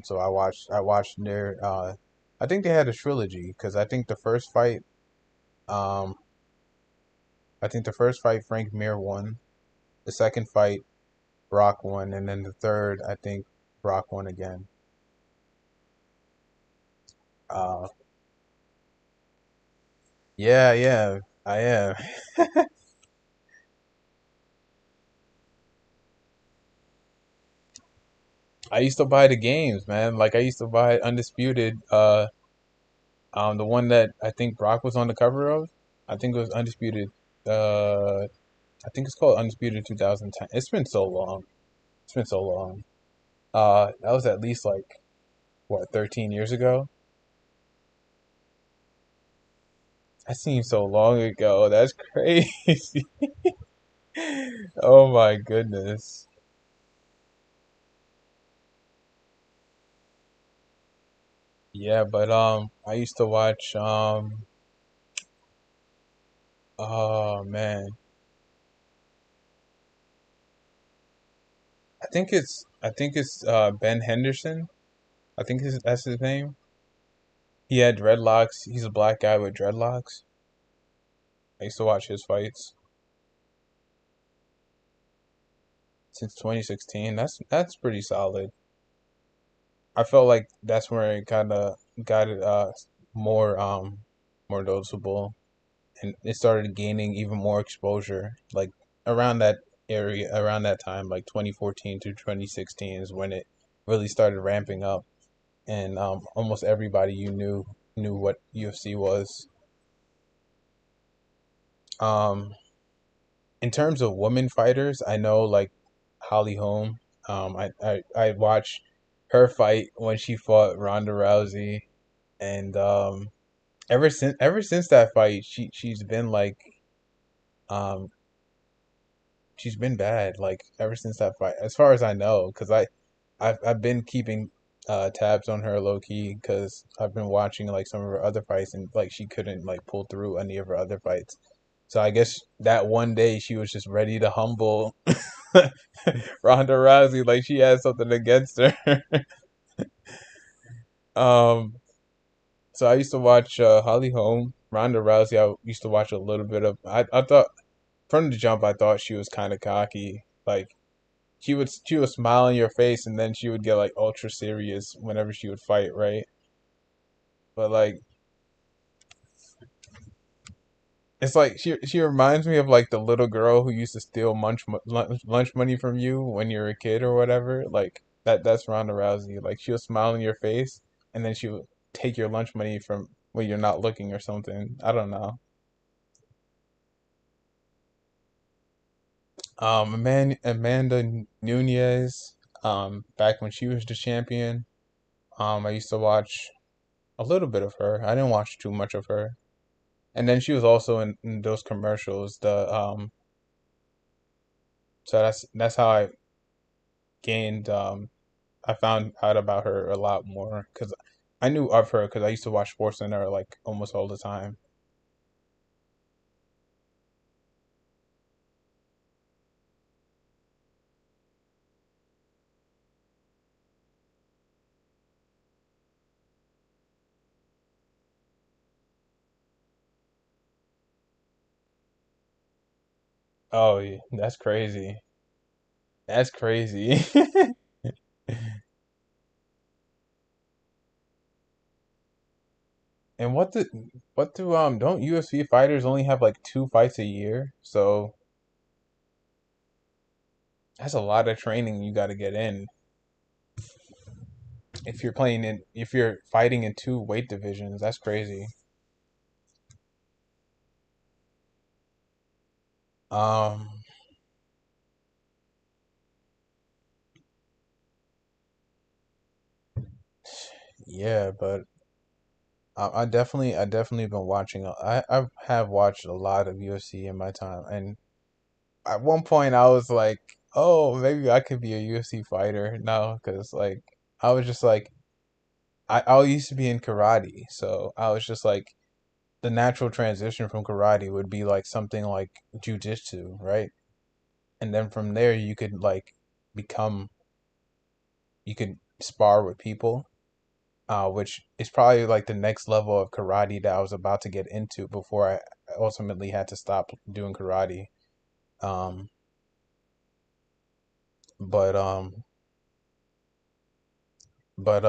So I watched their. I think they had a trilogy because Um, I think the first fight Frank Mir won. The second fight Brock won, and then the third I think Brock won again. Uh, yeah, yeah, I am. I used to buy the games, man. Like I used to buy Undisputed. The one that I think Brock was on the cover of. I think it was Undisputed. I think it's called Undisputed 2010. It's been so long. It's been so long. That was at least like what 13 years ago. That seems so long ago. That's crazy. Oh my goodness. Yeah, but I used to watch oh man. I think it's Ben Henderson. That's his name. He had dreadlocks. He's a black guy with dreadlocks. I used to watch his fights since 2016. That's pretty solid. I felt like that's where it kind of got it more more noticeable, and it started gaining even more exposure. Like around that around that time, like 2014 to 2016 is when it really started ramping up, and almost everybody you knew what UFC was. Um, in terms of women fighters, I know like Holly Holm. I watched her fight when she fought Ronda Rousey, and ever since that fight, she's been like um she's been bad like ever since that fight, as far as I know, because I've been keeping tabs on her low key because I've been watching like some of her other fights and like she couldn't like pull through any of her other fights. So I guess that one day she was just ready to humble Ronda Rousey, like she had something against her. um, so I used to watch Holly Holm, Ronda Rousey. I used to watch a little bit of. I thought from the jump I thought she was kind of cocky. Like she would smile in your face and then she would get like ultra serious whenever she would fight, right? But like it's like she reminds me of like the little girl who used to steal lunch money from you when you were a kid or whatever. Like that's Ronda Rousey. Like she'll smile in your face and then she'll take your lunch money from when you're not looking or something. I don't know. Amanda Nunez. Back when she was the champion. I used to watch a little bit of her. I didn't watch too much of her. And then she was also in those commercials. The so that's how gained I found out about her a lot more because I knew of her because I used to watch SportsCenter like almost all the time. Oh, yeah, that's crazy. That's crazy. And what do don't UFC fighters only have like two fights a year? So that's a lot of training you got to get in if you're fighting in two weight divisions. That's crazy. Um, yeah, but I definitely been watching. I have watched a lot of UFC in my time, and at one point I was like, oh, maybe I could be a UFC fighter. No, because like I was just like I used to be in karate, so I was just like the natural transition from karate would be like something like jujitsu, right? And then from there you could like become you could spar with people, which is probably like the next level of karate that I was about to get into before I ultimately had to stop doing karate. Um, but um, but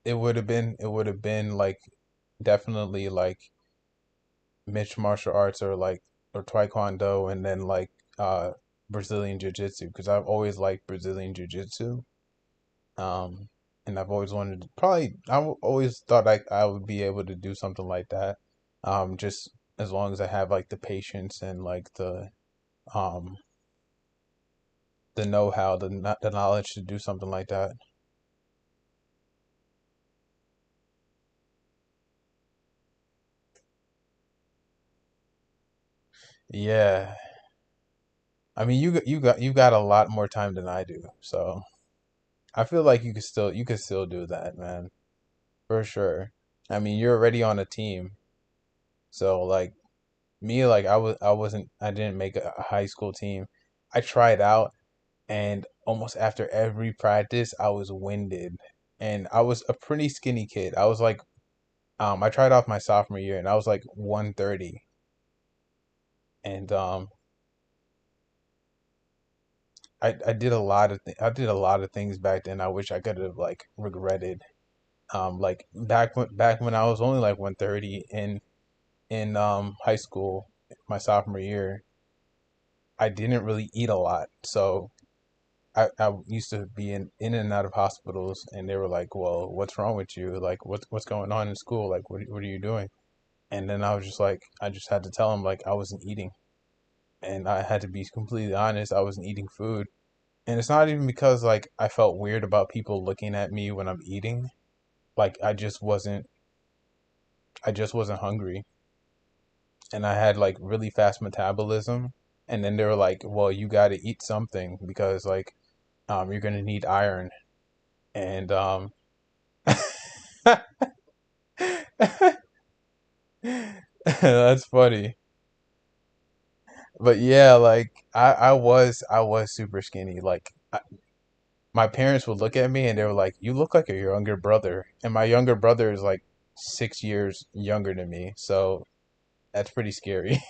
it would have been like definitely like mixed martial arts or taekwondo and then like uh Brazilian jiu-jitsu because I've always liked Brazilian jiu-jitsu. Um, and I've always wanted to probably always thought I would be able to do something like that. Just as long as I have like the patience and like um the know-how, the knowledge to do something like that. Yeah. I mean, you got a lot more time than I do, so I feel like you could still do that, man, for sure. I mean, you're already on a team, so like me, like I didn't make a high school team. I tried out, and almost after every practice, I was winded, and I was a pretty skinny kid. I was like, I tried off my sophomore year, and I was like 130, and I did I did a lot of things back then. I wish I could have like regretted. Like back when I was only like 130 in high school, my sophomore year, I didn't really eat a lot. So I used to be in and out of hospitals, and they were like, "Well, what's wrong with you? Like, what's going on in school? Like, what are you doing?" And then I was just like, I just had to tell them like I wasn't eating, and I had to be completely honest. I wasn't eating food, and it's not even because like I felt weird about people looking at me when I'm eating. Like I just wasn't hungry, and I had like really fast metabolism. And then they were like, "Well, you got to eat something because like you're gonna need iron." And that's funny. But yeah, like I was super skinny. Like my parents would look at me and they were like, "You look like your younger brother." And my younger brother is like 6 years younger than me, so that's pretty scary.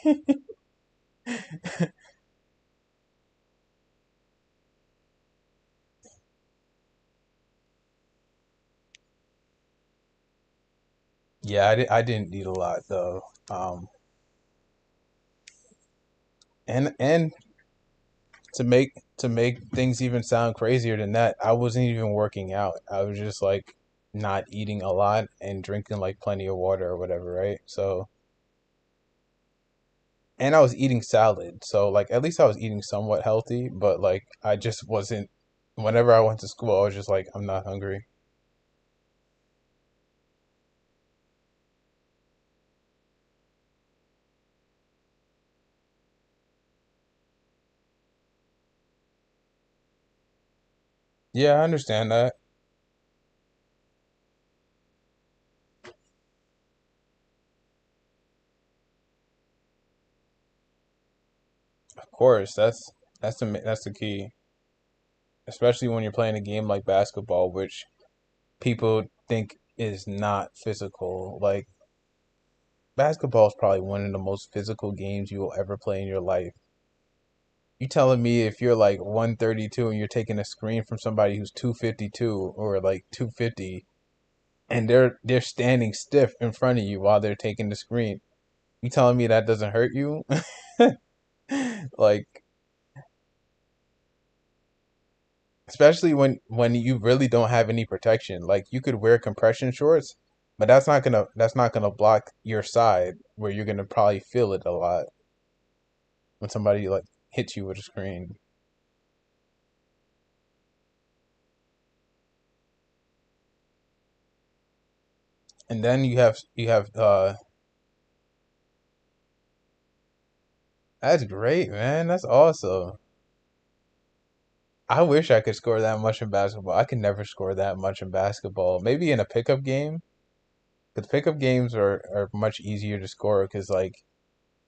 Yeah, I didn't eat a lot though. Um, and to make things even sound crazier than that, I wasn't even working out. I was just like not eating a lot and drinking like plenty of water or whatever, right? So, and I was eating salad. So like at least I was eating somewhat healthy, but like I just wasn't whenever I went to school, I was just like I'm not hungry. Yeah, I understand that. Of course, that's the key, especially when you're playing a game like basketball, which people think is not physical. Like basketball is probably one of the most physical games you will ever play in your life. You telling me if you're like 132 and you're taking a screen from somebody who's 252 or like 250 and they're standing stiff in front of you while they're taking the screen. You telling me that doesn't hurt you? Like especially when you really don't have any protection. Like you could wear compression shorts, but that's not gonna block your side where you're gonna probably feel it a lot when somebody like hits you with a screen. And then you have that's great, man. That's awesome. I wish I could score that much in basketball. I can never score that much in basketball. Maybe in a pickup game, because pickup games are much easier to score because like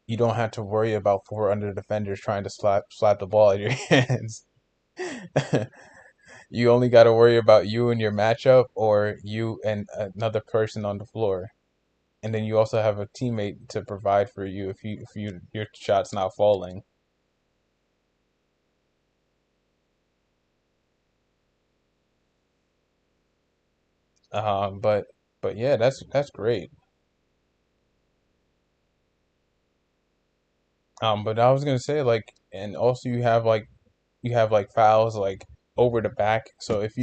you don't have to worry about four under defenders trying to slap the ball out of your hands. You only got to worry about you and your matchup or you and another person on the floor. And then you also have a teammate to provide for you if your shot's not falling. But yeah, that's great. But I was gonna say like, and also you have like fouls like over the back. So if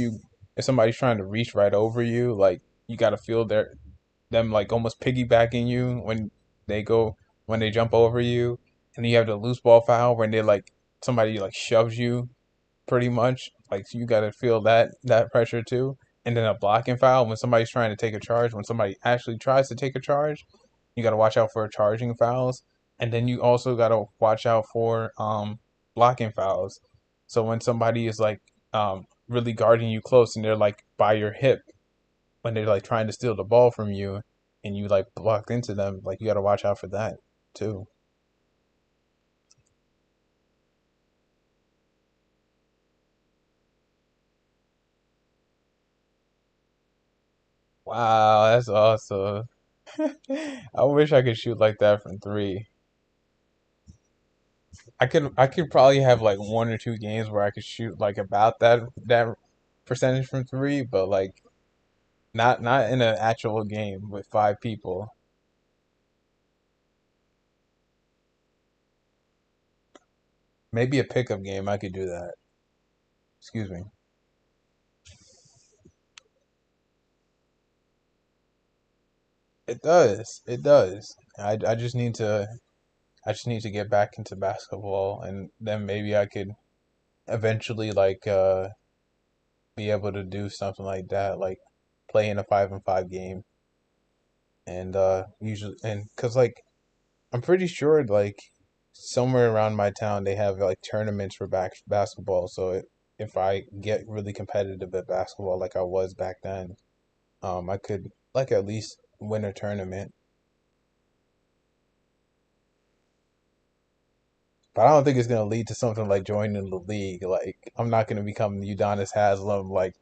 somebody's trying to reach right over you, like you gotta feel them like almost piggybacking you they go when they jump over you, and then you have the loose ball foul when they like somebody like shoves you pretty much. Like so you got to feel that pressure too. And then a blocking foul when somebody's trying to take a charge. When somebody actually tries to take a charge, you got to watch out for charging fouls. And then you also got to watch out for blocking fouls. So when somebody is like really guarding you close and they're like by your hip when they're like trying to steal the ball from you and you like block into them, like you got to watch out for that too. Wow, that's awesome. I wish I could shoot like that from three. I could probably have like one or two games where I could shoot like about that percentage from three, but like not in an actual game with five people. Maybe a pickup game I could do that. Excuse me. It does. It does. I just need to get back into basketball and then maybe I could eventually like be able to do something like that, like play in a 5-on-5 game and usually and cuz like I'm pretty sure like somewhere around my town they have like tournaments for basketball. So if I get really competitive at basketball like I was back then, I could like at least win a tournament. But I don't think it's gonna lead to something like joining the league. Like I'm not gonna become Udonis Haslam, like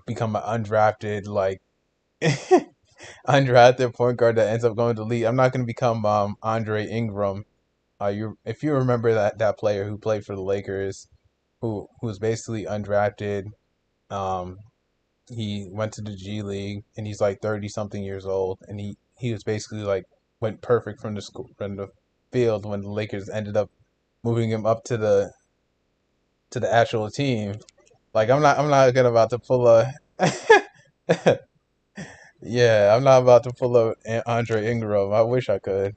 become an undrafted like undrafted point guard that ends up going to the league. I'm not gonna become Andre Ingram. You if you remember that player who played for the Lakers, who was basically undrafted. Um, he went to the G League and he's like 30 something years old, and he was basically like went perfect from the school from the field when the Lakers ended up moving him up to the actual team. Like I'm not gonna about to pull a yeah, I'm not about to pull up Andre Ingram. I wish I could.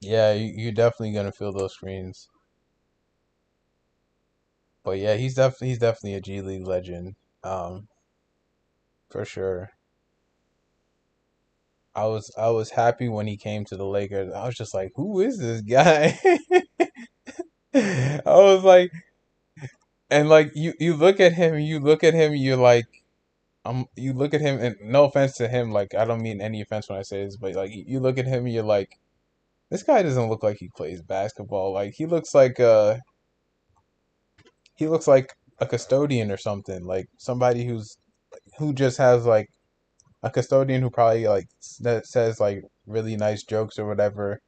Yeah, you're definitely gonna feel those screens. But yeah, he's definitely a G League legend. Um, for sure. I was happy when he came to the Lakers. I was just like, who is this guy? I was like, and like you look at him, you look at him, you're like, you look at him, and no offense to him, like I don't mean any offense when I say this, but like you look at him, and you're like, this guy doesn't look like he plays basketball. Like he looks like a custodian or something, like somebody who just has like a custodian who probably like that says like really nice jokes or whatever,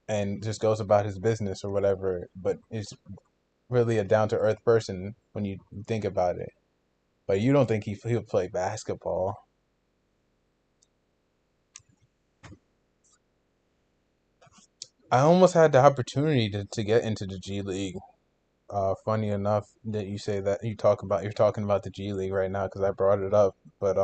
and just goes about his business or whatever, but is really a down to earth person when you think about it. But you don't think he'll play basketball. I almost had the opportunity to get into the G League. Funny enough that you say that you're talking about the G League right now because I brought it up, but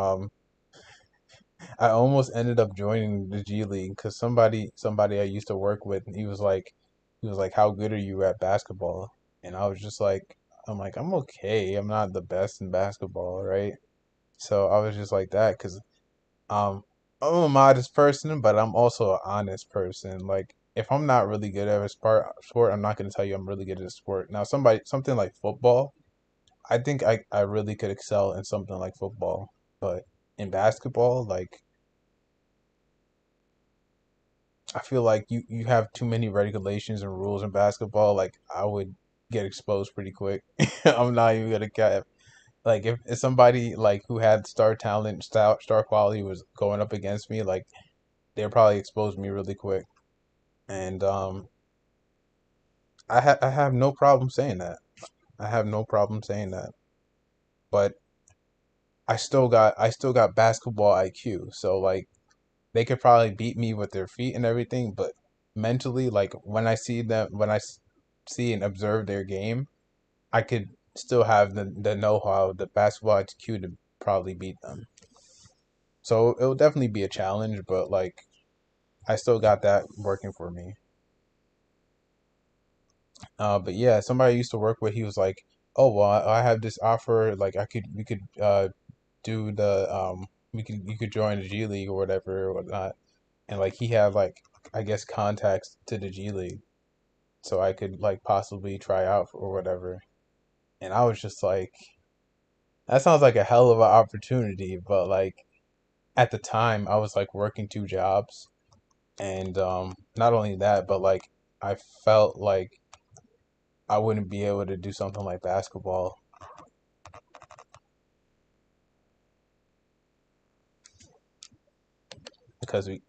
I almost ended up joining the G League because somebody I used to work with, he was like, how good are you at basketball? And I was just like, I'm okay. I'm not the best in basketball, right? So I was just like that because um I'm a modest person, but I'm also an honest person. Like if I'm not really good at a sport, I'm not going to tell you I'm really good at a sport. Now something like football, I think I really could excel in something like football, but in basketball, like I feel like you have too many regulations and rules in basketball. Like I would get exposed pretty quick. I'm not even gonna cap. Like if somebody like who had star talent, star quality was going up against me, like they'd probably expose me really quick. And I have no problem saying that. I have no problem saying that. But I still got basketball IQ. So like they could probably beat me with their feet and everything, but mentally, like when see and observe their game, I could still have the know-how, the basketball IQ to probably beat them. So it'll definitely be a challenge, but like I still got that working for me. But yeah, somebody I used to work with, he was like, "Oh well, I have this offer. Like we could do the you could join the G League or whatever or whatnot." And like he had like I guess contacts to the G League, so I could like possibly try out or whatever. And I was just like, that sounds like a hell of an opportunity, but like at the time I was like working two jobs, and not only that, but like I felt like I wouldn't be able to do something like basketball because we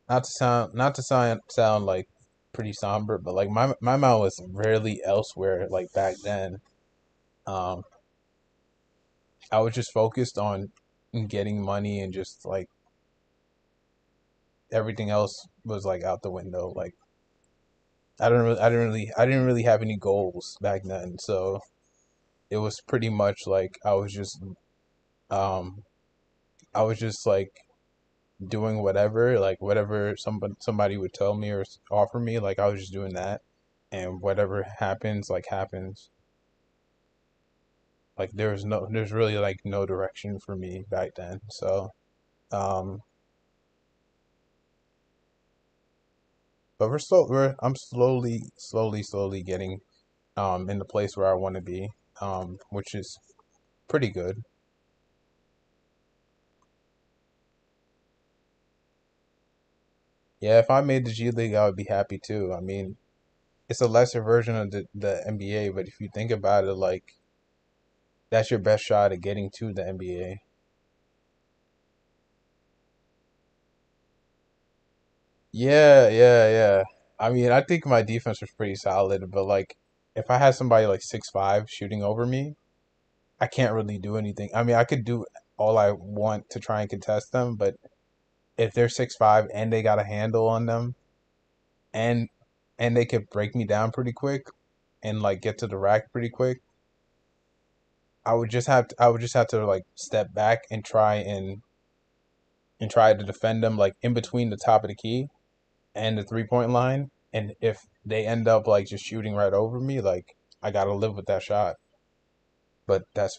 not to sound like pretty somber, but like my mind was rarely elsewhere like back then. Um, I was just focused on getting money and just like everything else was like out the window. Like I didn't really have any goals back then, so it was pretty much like um I was just like doing whatever, like whatever somebody would tell me or offer me, like I was just doing that, and whatever happens, like happens. Like there's really like no direction for me back then. So um but I'm slowly getting in the place where I want to be, which is pretty good. Yeah, if I made the G League, I would be happy too. I mean, it's a lesser version of the NBA, but if you think about it, like that's your best shot at getting to the NBA. Yeah, yeah, yeah. I mean, I think my defense was pretty solid, but like if I had somebody like 6'5" shooting over me, I can't really do anything. I mean, I could do all I want to try and contest them, but if they're 6'5" and they got a handle on them and they could break me down pretty quick and like get to the rack pretty quick, I would just have to like step back and try to defend them like in between the top of the key and the 3 point line. And if they end up like just shooting right over me, like I gotta live with that shot. But that's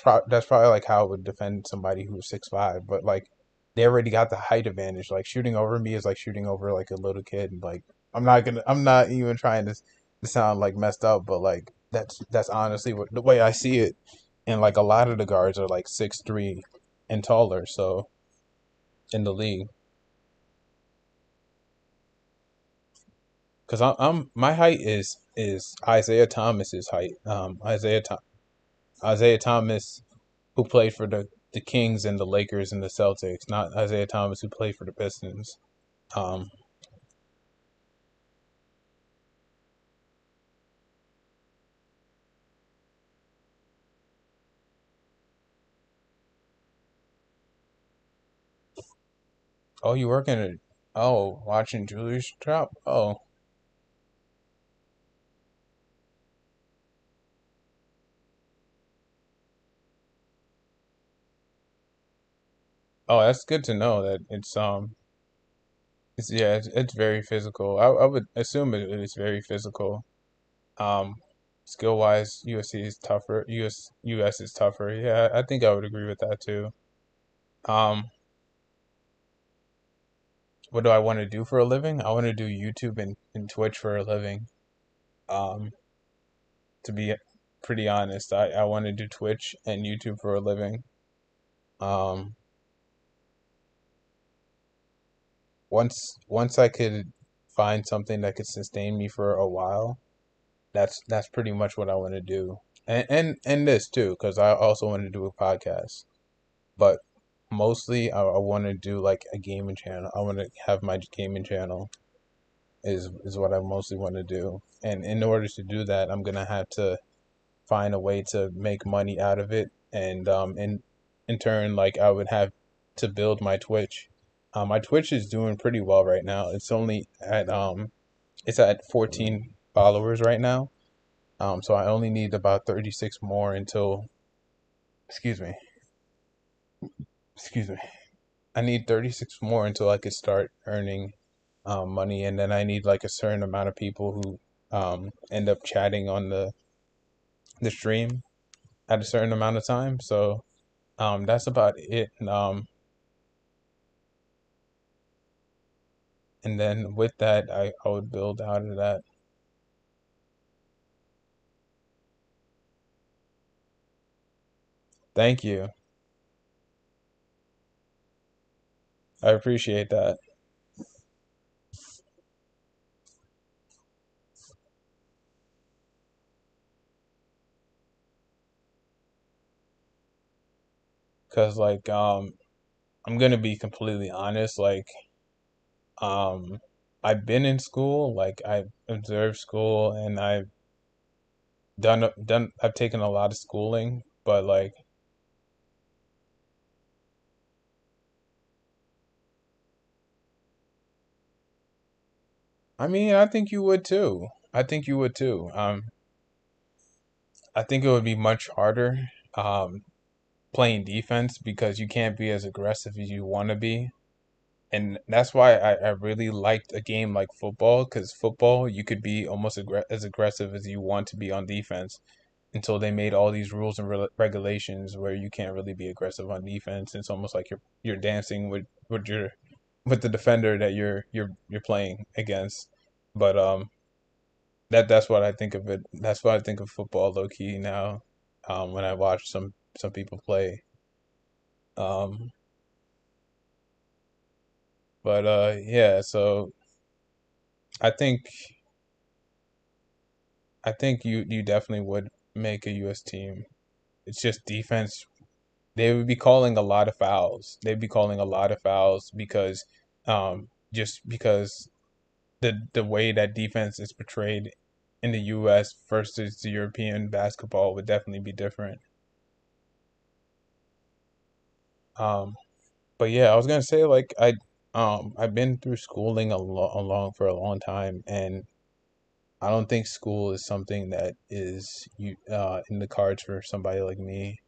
probably like how I would defend somebody who's 6'5". But like they already got the height advantage. Like shooting over me is like shooting over like a little kid. Like I'm not even trying to sound like messed up, but like that's honestly the way I see it. And like a lot of the guards are like 6'3" and taller. So in the league, because I'm my height is Isaiah Thomas's height. Isaiah Thomas, who played for the Kings and the Lakers and the Celtics, not Isaiah Thomas who played for the Pistons. Um, oh, you working at watching Julius drop? Oh, that's good to know that it's yeah, it's very physical. I would assume it is very physical. Um, skill wise, USC is tougher. US is tougher. Yeah, I think I would agree with that too. Um, what do I want to do for a living? I want to do YouTube and Twitch for a living. Um, to be pretty honest, I want to do Twitch and YouTube for a living. Um, once I could find something that could sustain me for a while, that's pretty much what I want to do. And this too, because I also want to do a podcast. But mostly, I want to do like a gaming channel. I want to have my gaming channel is what I mostly want to do. And in order to do that, I'm gonna have to find a way to make money out of it, and in turn, like I would have to build my Twitch. My Twitch is doing pretty well right now. It's at 14 followers right now. So I only need about 36 more until excuse me, excuse me. I need 36 more until I could start earning money, and then I need like a certain amount of people who end up chatting on the stream at a certain amount of time. So that's about it. And then with that, I would build out of that. Thank you. I appreciate that. Cause like I'm gonna be completely honest. Like um, I've been in school. Like I've observed school, and I've taken a lot of schooling. But like I mean, I think you would too. I think you would too. I think it would be much harder playing defense because you can't be as aggressive as you want to be. And that's why I really liked a game like football, because football, you could be almost as aggressive as you want to be on defense until they made all these rules and regulations where you can't really be aggressive on defense. It's almost like you're dancing with your with the defender that you're playing against. But that's what I think of it. That's what I think of football low key now. When I watch some people play. Um, but yeah, so I think I think you definitely would make a US team. It's just defense. They would be calling a lot of fouls. They'd be calling a lot of fouls because just because the way that defense is portrayed in the US versus the European basketball would definitely be different. Um but yeah, I was gonna say like I've been through schooling for a long time, and I don't think school is something that is you in the cards for somebody like me,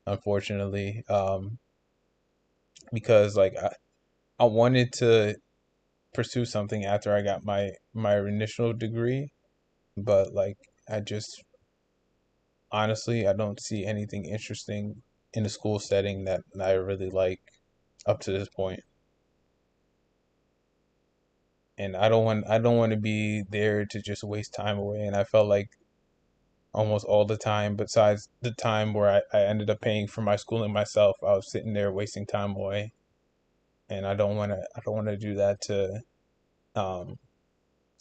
unfortunately. Because like I wanted to pursue something after I got my initial degree, but like I just honestly I don't see anything interesting in a school setting that I really like up to this point. And I don't want to be there to just waste time away. And I felt like almost all the time, besides the time where I ended up paying for my schooling myself, I was sitting there wasting time away. And I don't want to do that to um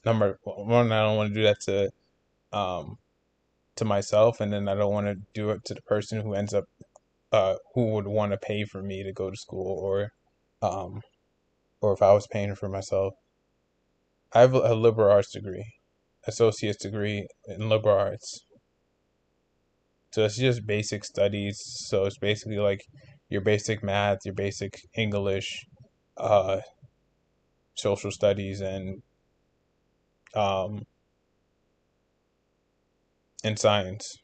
number one, I don't want to do that um to myself, and then I don't want to do it to the person who ends up who would want to pay for me to go to school, um or if I was paying for myself. I have a liberal arts degree, associate's degree in liberal arts. So it's just basic studies. So it's basically like your basic math, your basic English, uh, social studies, um, and science.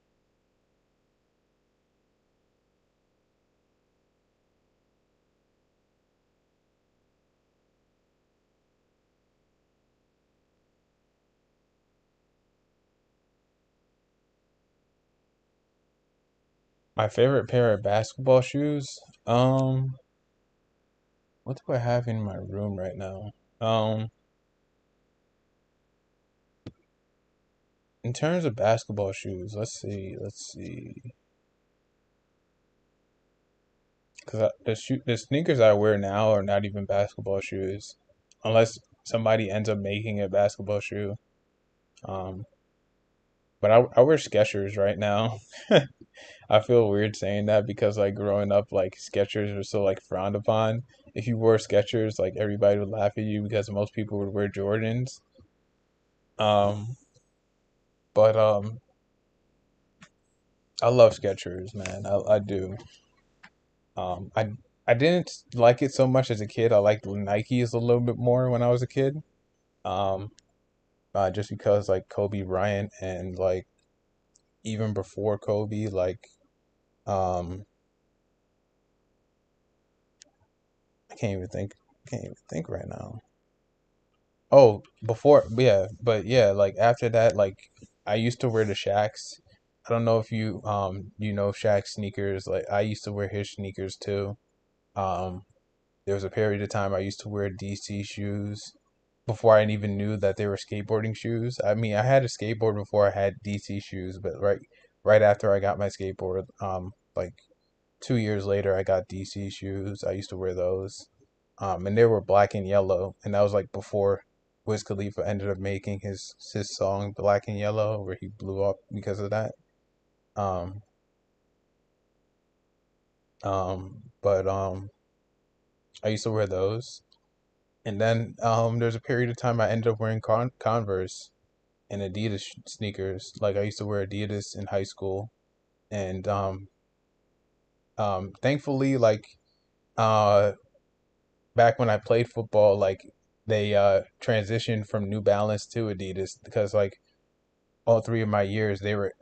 My favorite pair of basketball shoes. What do I have in my room right now? Um, in terms of basketball shoes, let's see. Because the sneakers I wear now are not even basketball shoes, unless somebody ends up making a basketball shoe. Um, but I wear Skechers right now. I feel weird saying that because like growing up, like Skechers were so like frowned upon. If you wore Skechers, like everybody would laugh at you because most people would wear Jordans. Um, but I love Skechers, man. I do. I didn't like it so much as a kid. I liked Nikes a little bit more when I was a kid. Um, just because like Kobe Bryant and like even before Kobe, like um, I can't even think. Can't even think right now. Oh, before, yeah, but yeah, like after that, like I used to wear the Shaqs. I don't know if you know Shaq sneakers. Like I used to wear his sneakers too. Um, there was a period of time I used to wear DC shoes before I even knew that they were skateboarding shoes. I mean, I had a skateboard before I had DC shoes, but right after I got my skateboard, like 2 years later, I got DC shoes. I used to wear those, and they were black and yellow, and that was like before Wiz Khalifa ended up making his song "Black and Yellow," where he blew up because of that. Um, but I used to wear those, and then there's a period of time I ended up wearing Converse and Adidas sneakers. Like I used to wear Adidas in high school, and thankfully, like uh, back when I played football, like they transitioned from New Balance to Adidas because like all 3 of my years they were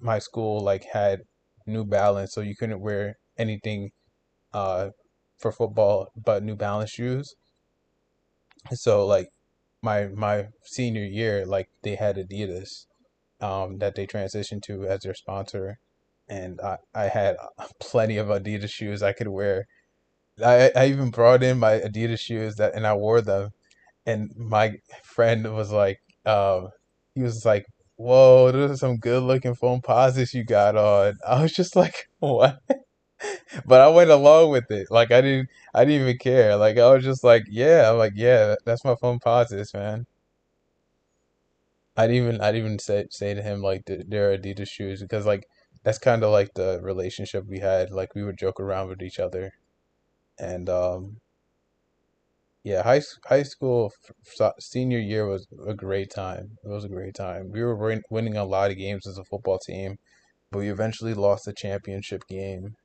my school like had New Balance, so you couldn't wear anything uh for football but New Balance shoes. So like my senior year, like they had Adidas that they transitioned to as their sponsor, and I had plenty of Adidas shoes I could wear. I even brought in my Adidas shoes that and I wore them, and my friend was like, he was like, "Whoa, those are some good looking foam posits you got on." I was just like, "What?" But I went along with it. Like I didn't even care. Like I was just like, "Yeah," I'm like, "Yeah, that's my foam posits, man." I didn't even say to him like they're Adidas shoes because like that's kind of like the relationship we had. Like we would joke around with each other, and yeah, high school senior year was a great time. It was a great time. We were winning a lot of games as a football team, but we eventually lost the championship game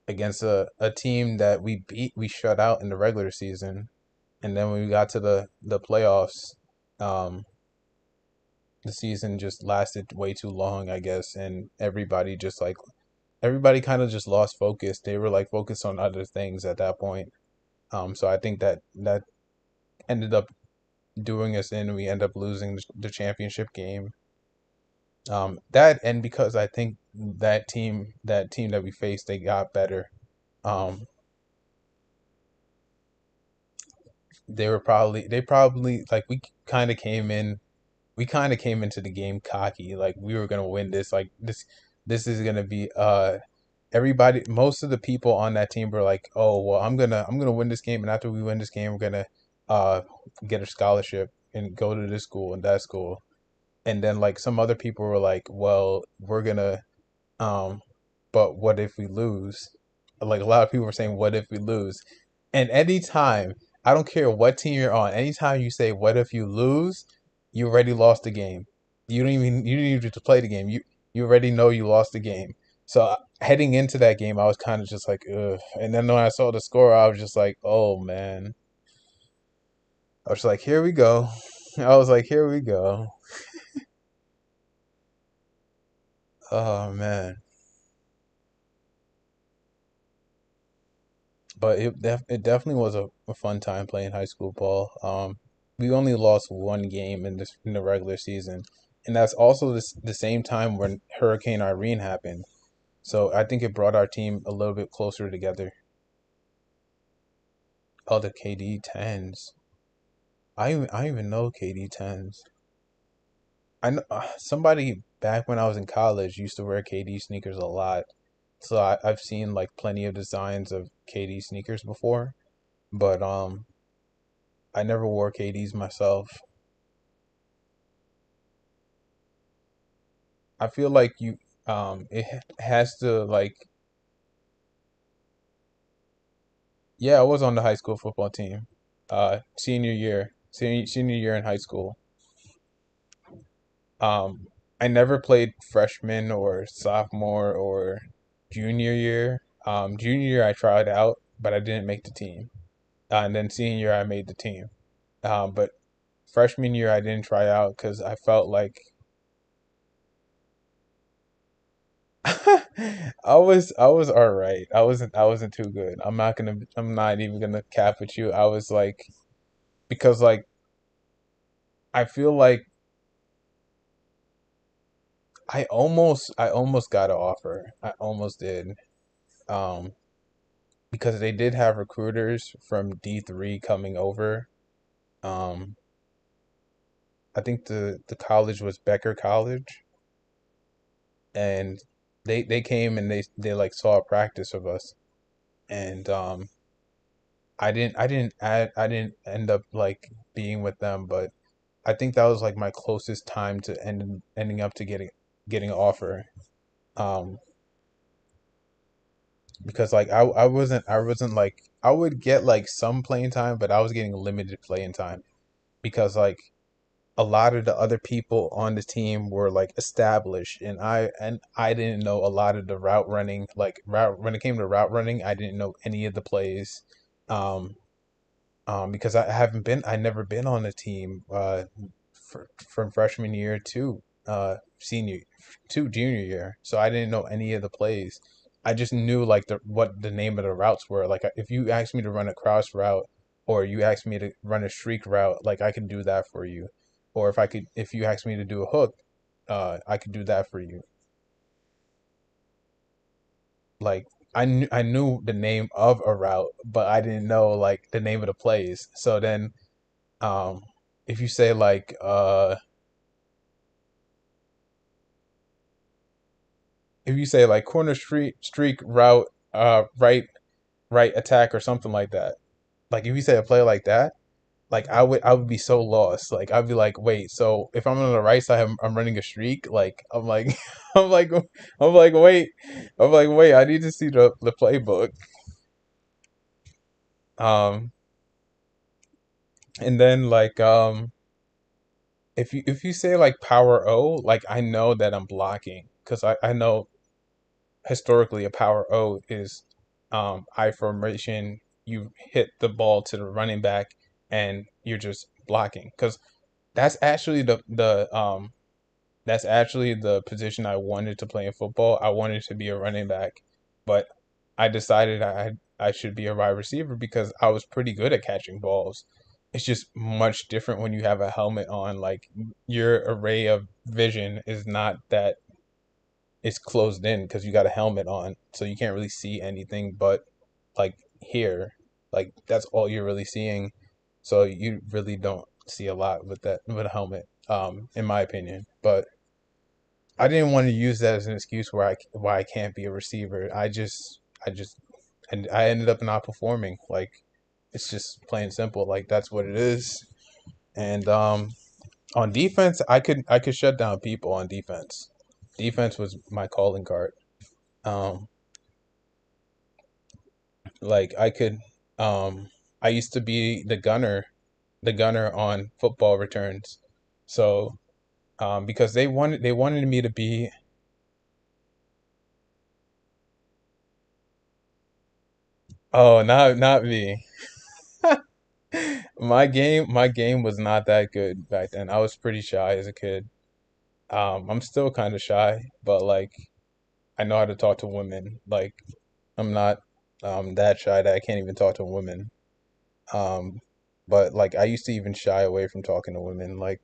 against a team that we shut out in the regular season, and then when we got to the playoffs, um, the season just lasted way too long, I guess, and everybody kind of just lost focus. They were like focused on other things at that point. So I think that ended up doing us in. We end up losing the championship game. That and because I think that team that we faced, they got better. Um, they probably like we kind of came into the game cocky, like we were gonna win this. Like this is gonna be everybody. Most of the people on that team were like, oh well, I'm gonna win this game, and after we win this game, we're gonna uh get a scholarship and go to this school and that school. And then like some other people were like, well, we're gonna um but what if we lose? Like a lot of people were saying, what if we lose? And anytime, I don't care what team you're on, anytime you say what if you lose, you already lost the game. You didn't even have to play the game. You already know you lost the game. So heading into that game, I was kind of just like, ugh. And then when I saw the score, I was just like, oh man. I was like, here we go. I was like, here we go. Oh man. But it definitely was a fun time playing high school ball. We only lost one game in the regular season, and that's also the same time when Hurricane Irene happened. So I think it brought our team a little bit closer together. Oh, the KD tens. I even know KD tens. I know somebody back when I was in college used to wear KD sneakers a lot. So I've seen like plenty of designs of KD sneakers before, but I never wore KDs myself. I feel like has to like yeah, I was on the high school football team. Senior year in high school. Um I never played freshman or sophomore or junior year. Junior year I tried out, but I didn't make the team. And then senior year I made the team. But freshman year I didn't try out because I felt like I was all right. I wasn't too good. I'm not even gonna cap with you. I was like because like I feel like I almost got an offer. I almost did. Um because they did have recruiters from D3 coming over. Um I think the college was Becker College, and they came and they like saw a practice of us, and I didn't end up like being with them, but I think that was like my closest time to ending up to getting an offer. Um, because like I wasn't like I would get like some playing time, but I was getting limited playing time because like a lot of the other people on the team were like established, and I didn't know a lot of the route running. Like route when it came to route running, I didn't know any of the plays. Um, because I never been on a team from freshman year to senior to junior year, so I didn't know any of the plays. I just knew like what the name of the routes were. Like if you asked me to run a cross route or you asked me to run a streak route, like I could do that for you. Or if you asked me to do a hook, I could do that for you. Like I knew the name of a route, but I didn't know like the name of the plays. So then, um, if you say like if you say like corner streak route, right attack or something like that. Like if you say a play like that, like I would be so lost. Like I'd be like, wait, so if I'm on the right side, I'm running a streak. Like I'm like I'm like I'm like wait, I'm like wait, I need to see the playbook. Um, and then like if you say like power O, like I know that I'm blocking because I know historically a power O is I formation. You hit the ball to the running back and you're just blocking because that's actually the position I wanted to play in football. I wanted to be a running back, but I decided I should be a wide receiver because I was pretty good at catching balls. It's just much different when you have a helmet on. Like your array of vision is not that it's closed in because you got a helmet on, so you can't really see anything but like here. Like that's all you're really seeing. So you really don't see a lot with that with a helmet, in my opinion. But I didn't want to use that as an excuse why I can't be a receiver. I just and I ended up not performing. Like it's just plain simple. Like that's what it is. And on defense, I could shut down people on defense. Defense was my calling card. Um, like I used to be the gunner on football returns. So because they wanted me to be. Oh, not me. My game was not that good back then. I was pretty shy as a kid. I'm still kind of shy, but like I know how to talk to women. Like I'm not that shy that I can't even talk to women. Um, but like I used to even shy away from talking to women, like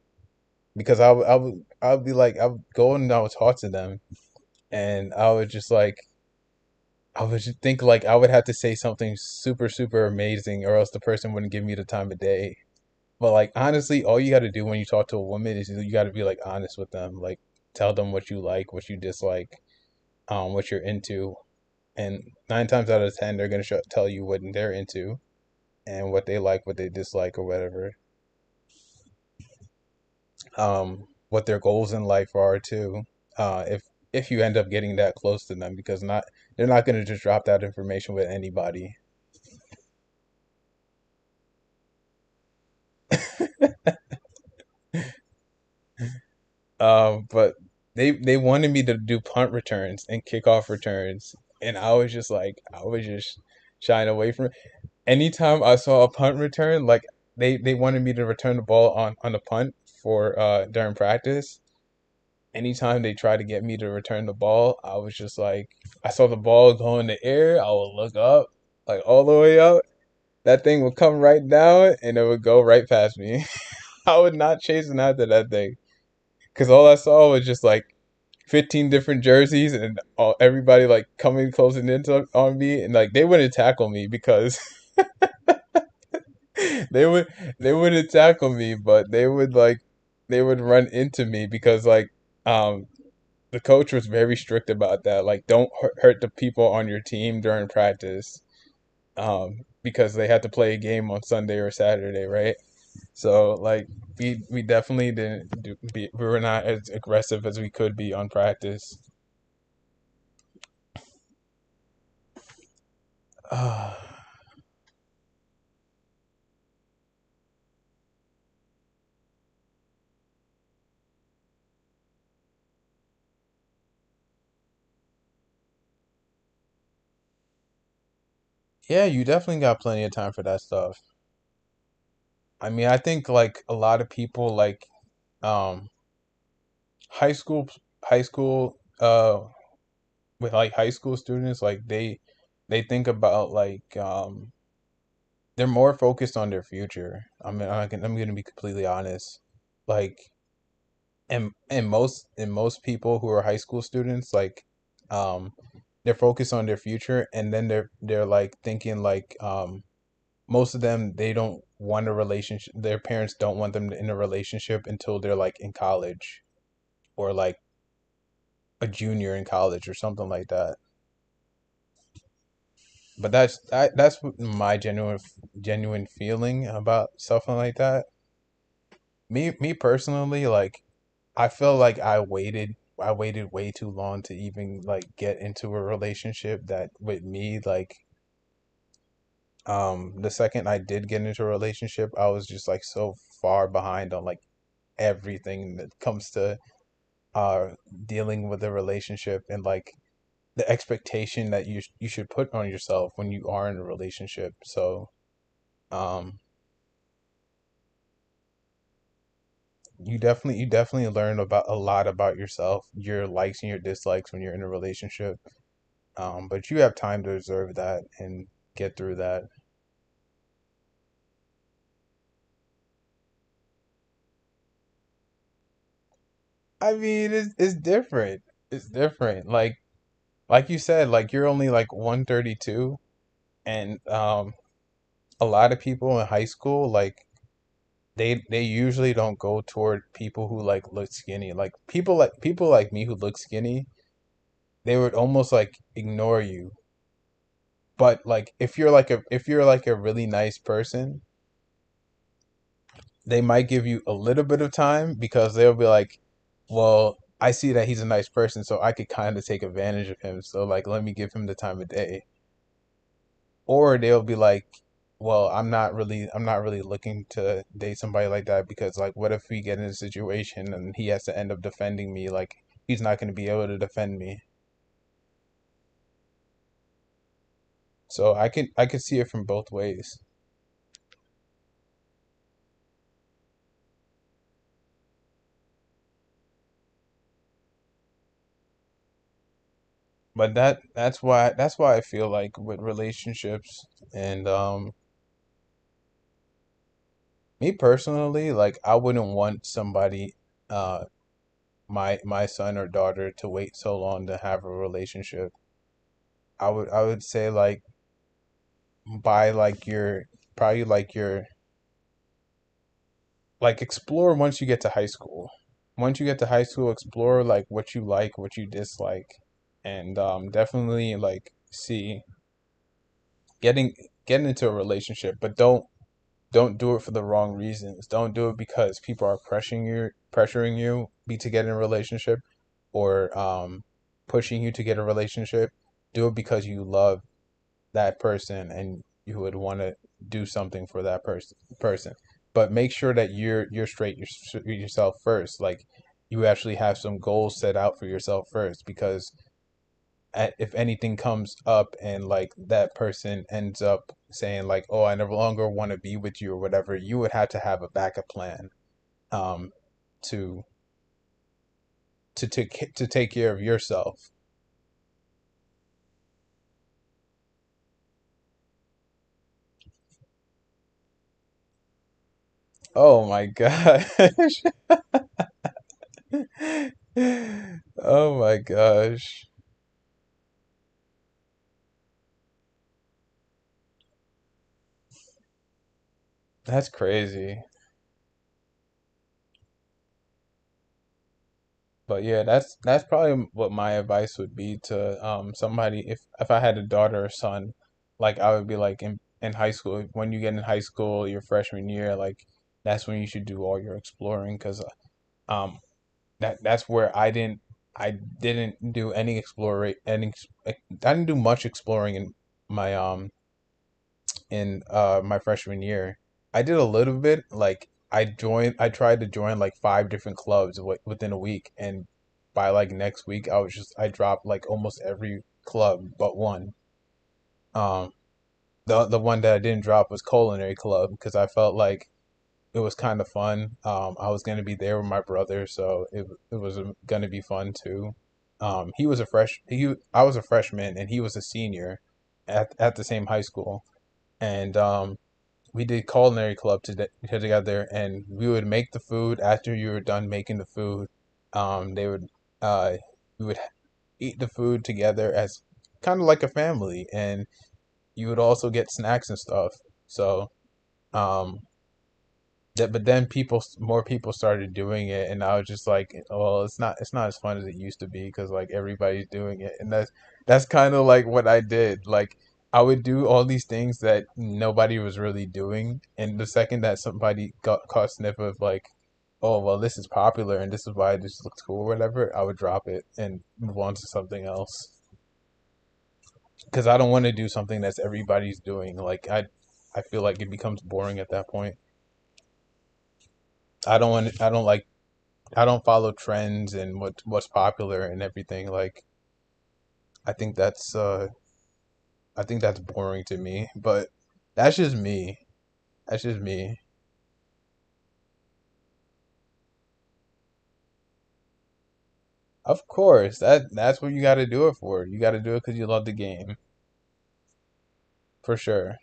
because I would be like I would go and I would talk to them, and I would just think like I would have to say something super super amazing, or else the person wouldn't give me the time of day. But like honestly, all you got to do when you talk to a woman is you got to be like honest with them. Like tell them what you like, what you dislike, what you're into, and 9 times out of 10, they're gonna tell you what they're into and what they like, what they dislike, or whatever. What their goals in life are too. If you end up getting that close to them, because not they're not gonna just drop that information with anybody. But they wanted me to do punt returns and kickoff returns, and I was just shying away from it. Anytime I saw a punt return, like they wanted me to return the ball on the punt for during practice. Anytime they tried to get me to return the ball, I was just like, I saw the ball go in the air, I would look up, like all the way up. That thing would come right down and it would go right past me. I would not chasing after that thing because all I saw was just like 15 different jerseys and everybody like coming closing in on me, and like they wouldn't tackle me because they would they wouldn't tackle me, but they would run into me because like um the coach was very strict about that. Like don't hurt the people on your team during practice, because they had to play a game on Sunday or Saturday, right? So like we definitely didn't we were not as aggressive as we could be on practice. Yeah, you definitely got plenty of time for that stuff. I mean, I think like a lot of people like um high school high school with like high school students, like they think about like they're more focused on their future. I mean, I'm gonna be completely honest. Like and most people who are high school students, like um they're focused on their future, and then they're like thinking like most of them, they don't want a relationship. Their parents don't want them in a relationship until they're like in college, or like a junior in college or something like that. But that's my genuine feeling about something like that. Me personally, like I feel like I waited way too long to even like get into a relationship. That with me, like the second I did get into a relationship, I was just like so far behind on like everything that comes to uh dealing with a relationship, and like the expectation that you should put on yourself when you are in a relationship. So um you definitely learn about a lot about yourself, your likes and your dislikes when you're in a relationship. But you have time to observe that and get through that. I mean, it's different. It's different. Like you said, like you're only like 132, and a lot of people in high school, like they usually don't go toward people who like look skinny. Like people like me who look skinny, they would almost like ignore you. But like if you're like a really nice person, they might give you a little bit of time because they'll be like, well, I see that he's a nice person, so I could kind of take advantage of him. So like, let me give him the time of day. Or they'll be like, well, I'm not really looking to date somebody like that because like, what if we get in a situation and he has to end up defending me? Like, he's not going to be able to defend me. So I could see it from both ways. But that's why I feel like with relationships and me personally, like I wouldn't want somebody, uh, my son or daughter to wait so long to have a relationship. I would say like by like your probably like explore once you get to high school. Once you get to high school, explore like what you like, what you dislike, and definitely like see getting getting into a relationship, but don't do it for the wrong reasons. Don't do it because people are pressuring you be to get in a relationship, or pushing you to get a relationship. Do it because you love that person and you would want to do something for that person. But make sure that you're straight yourself first. Like you actually have some goals set out for yourself first, because if anything comes up and like that person ends up saying like, oh, I no longer want to be with you or whatever, you would have to have a backup plan um to to take care of yourself. Oh my gosh. Oh my gosh. That's crazy. But yeah, that's probably what my advice would be to somebody, if I had a daughter or son, like I would be like in high school, when you get in high school, your freshman year, like that's when you should do all your exploring, because that's where I didn't do any I didn't do much exploring in my my freshman year. I did a little bit. Like I tried to join like five different clubs within a week, and by like next week, I dropped like almost every club but one. Um, the one that I didn't drop was culinary club, because I felt like it was kind of fun. I was gonna be there with my brother, so it was gonna be fun too. He I was a freshman and he was a senior at the same high school, and we did culinary club together, and we would make the food. After you were done making the food, they would we would eat the food together as kind of like a family, and you would also get snacks and stuff. So um, that, but then more people started doing it, and I was just like, well, it's not as fun as it used to be because like everybody's doing it, and that's kind of like what I did. Like I would do all these things that nobody was really doing, and the second that somebody got caught sniff of like, oh well, this is popular and this is why this looks cool or whatever, I would drop it and move on to something else because I don't want to do something that's everybody's doing. Like I feel like it becomes boring at that point. I don't like I don't follow trends and what's popular and everything. Like I think that's uh I think that's boring to me. But that's just me. That's just me. Of course, that's what you got to do it for. You got to do it because you love the game, for sure.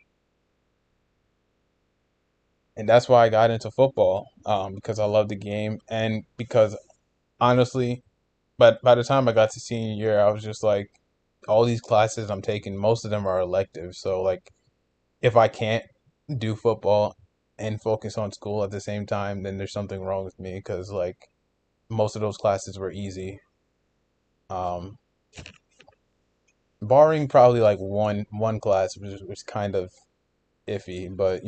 And that's why I got into football, because I love the game and because honestly, but by the time I got to senior year, I was just like, all these classes I'm taking, most of them are elective. So like if I can't do football and focus on school at the same time, then there's something wrong with me because like most of those classes were easy. Um, Barring probably like one class which was kind of iffy, but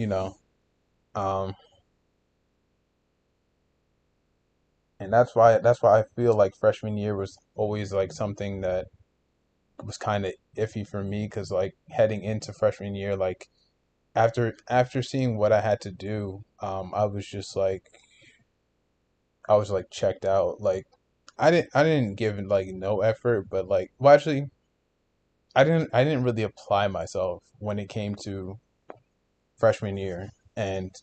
um, and that's why I feel like freshman year was always like something that was kind of iffy for me because like heading into freshman year, like after seeing what I had to do, I was like checked out. Like I didn't give like no effort, but like well actually I didn't really apply myself when it came to freshman year. And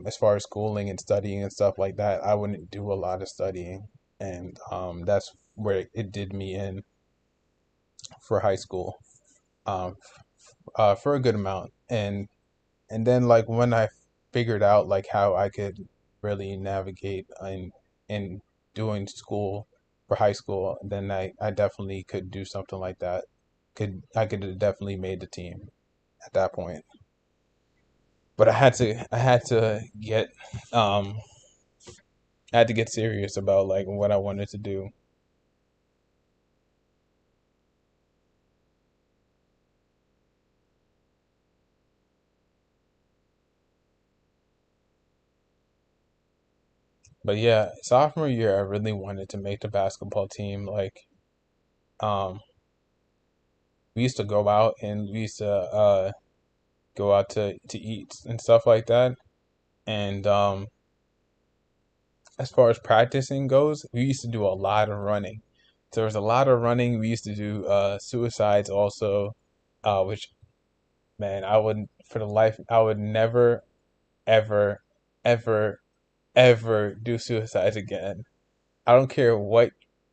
as far as schooling and studying and stuff like that, I wouldn't do a lot of studying. And that's where it did me in for high school. Um for a good amount. And then like when I figured out like how I could really navigate in doing school for high school, then I definitely could do something like that. I could have definitely made the team at that point. But I had to get um I had to get serious about like what I wanted to do. But yeah, sophomore year I really wanted to make the basketball team. Like um we used to go out and we used to go out to eat and stuff like that. And as far as practicing goes, we used to do a lot of running. So there was a lot of running. We used to do suicides also, which man, I would for the life I would never ever ever ever do suicides again. I don't care what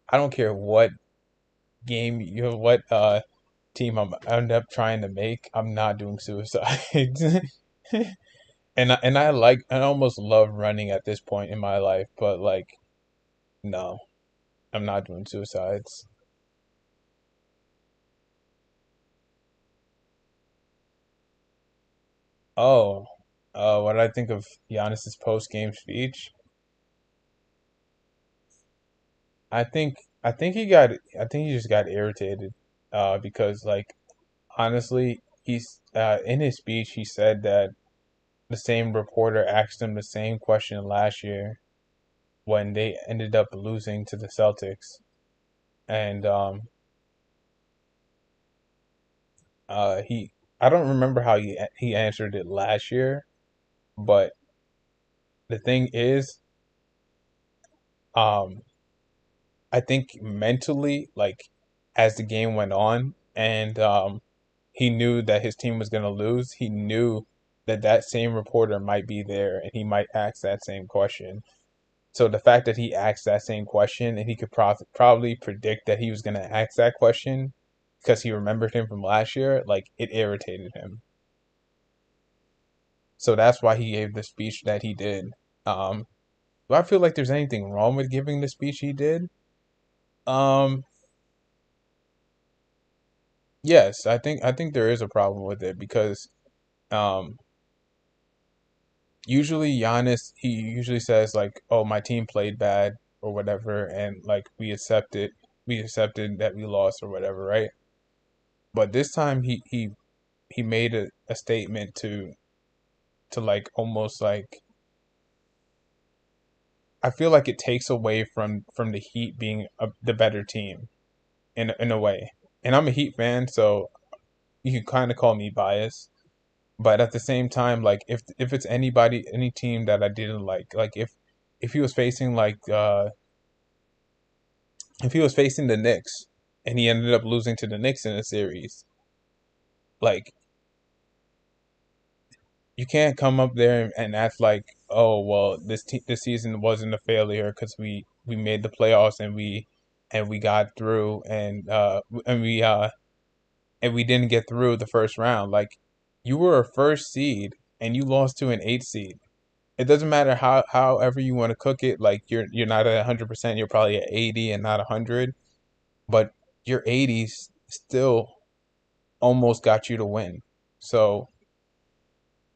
I don't care what game what team I end up trying to make. I'm not doing suicides. I almost love running at this point in my life, but like no, I'm not doing suicides. Oh, what did I think of Giannis's post game speech? I think he just got irritated, because like honestly, he's in his speech he said that the same reporter asked him the same question last year when they ended up losing to the Celtics, and he I don't remember how he answered it last year, but the thing is, um, I think mentally, like as the game went on, and he knew that his team was gonna lose, he knew that that same reporter might be there and he might ask that same question. So the fact that he asked that same question and he could probably predict that he was gonna ask that question because he remembered him from last year, like it irritated him. So that's why he gave the speech that he did. Um, do I feel like there's anything wrong with giving the speech he did? Um, Yes, I think there is a problem with it because um usually Giannis he usually says like, "Oh, my team played bad" or whatever, and like we accepted that we lost or whatever, right? But this time he made a statement to like almost like I feel like it takes away from the Heat being the better team in a way. And I'm a Heat fan, so you can kind of call me biased. But at the same time, like if it's anybody, any team that I didn't like if he was facing if he was facing the Knicks and he ended up losing to the Knicks in a series, like you can't come up there and act like, oh well, this season wasn't a failure because we made the playoffs and we got through and we didn't get through the first round. Like you were a first seed and you lost to an eight seed. It doesn't matter however you want to cook it. Like you're not at 100%. You're probably at 80 and not 100, but your 80s still almost got you to win. So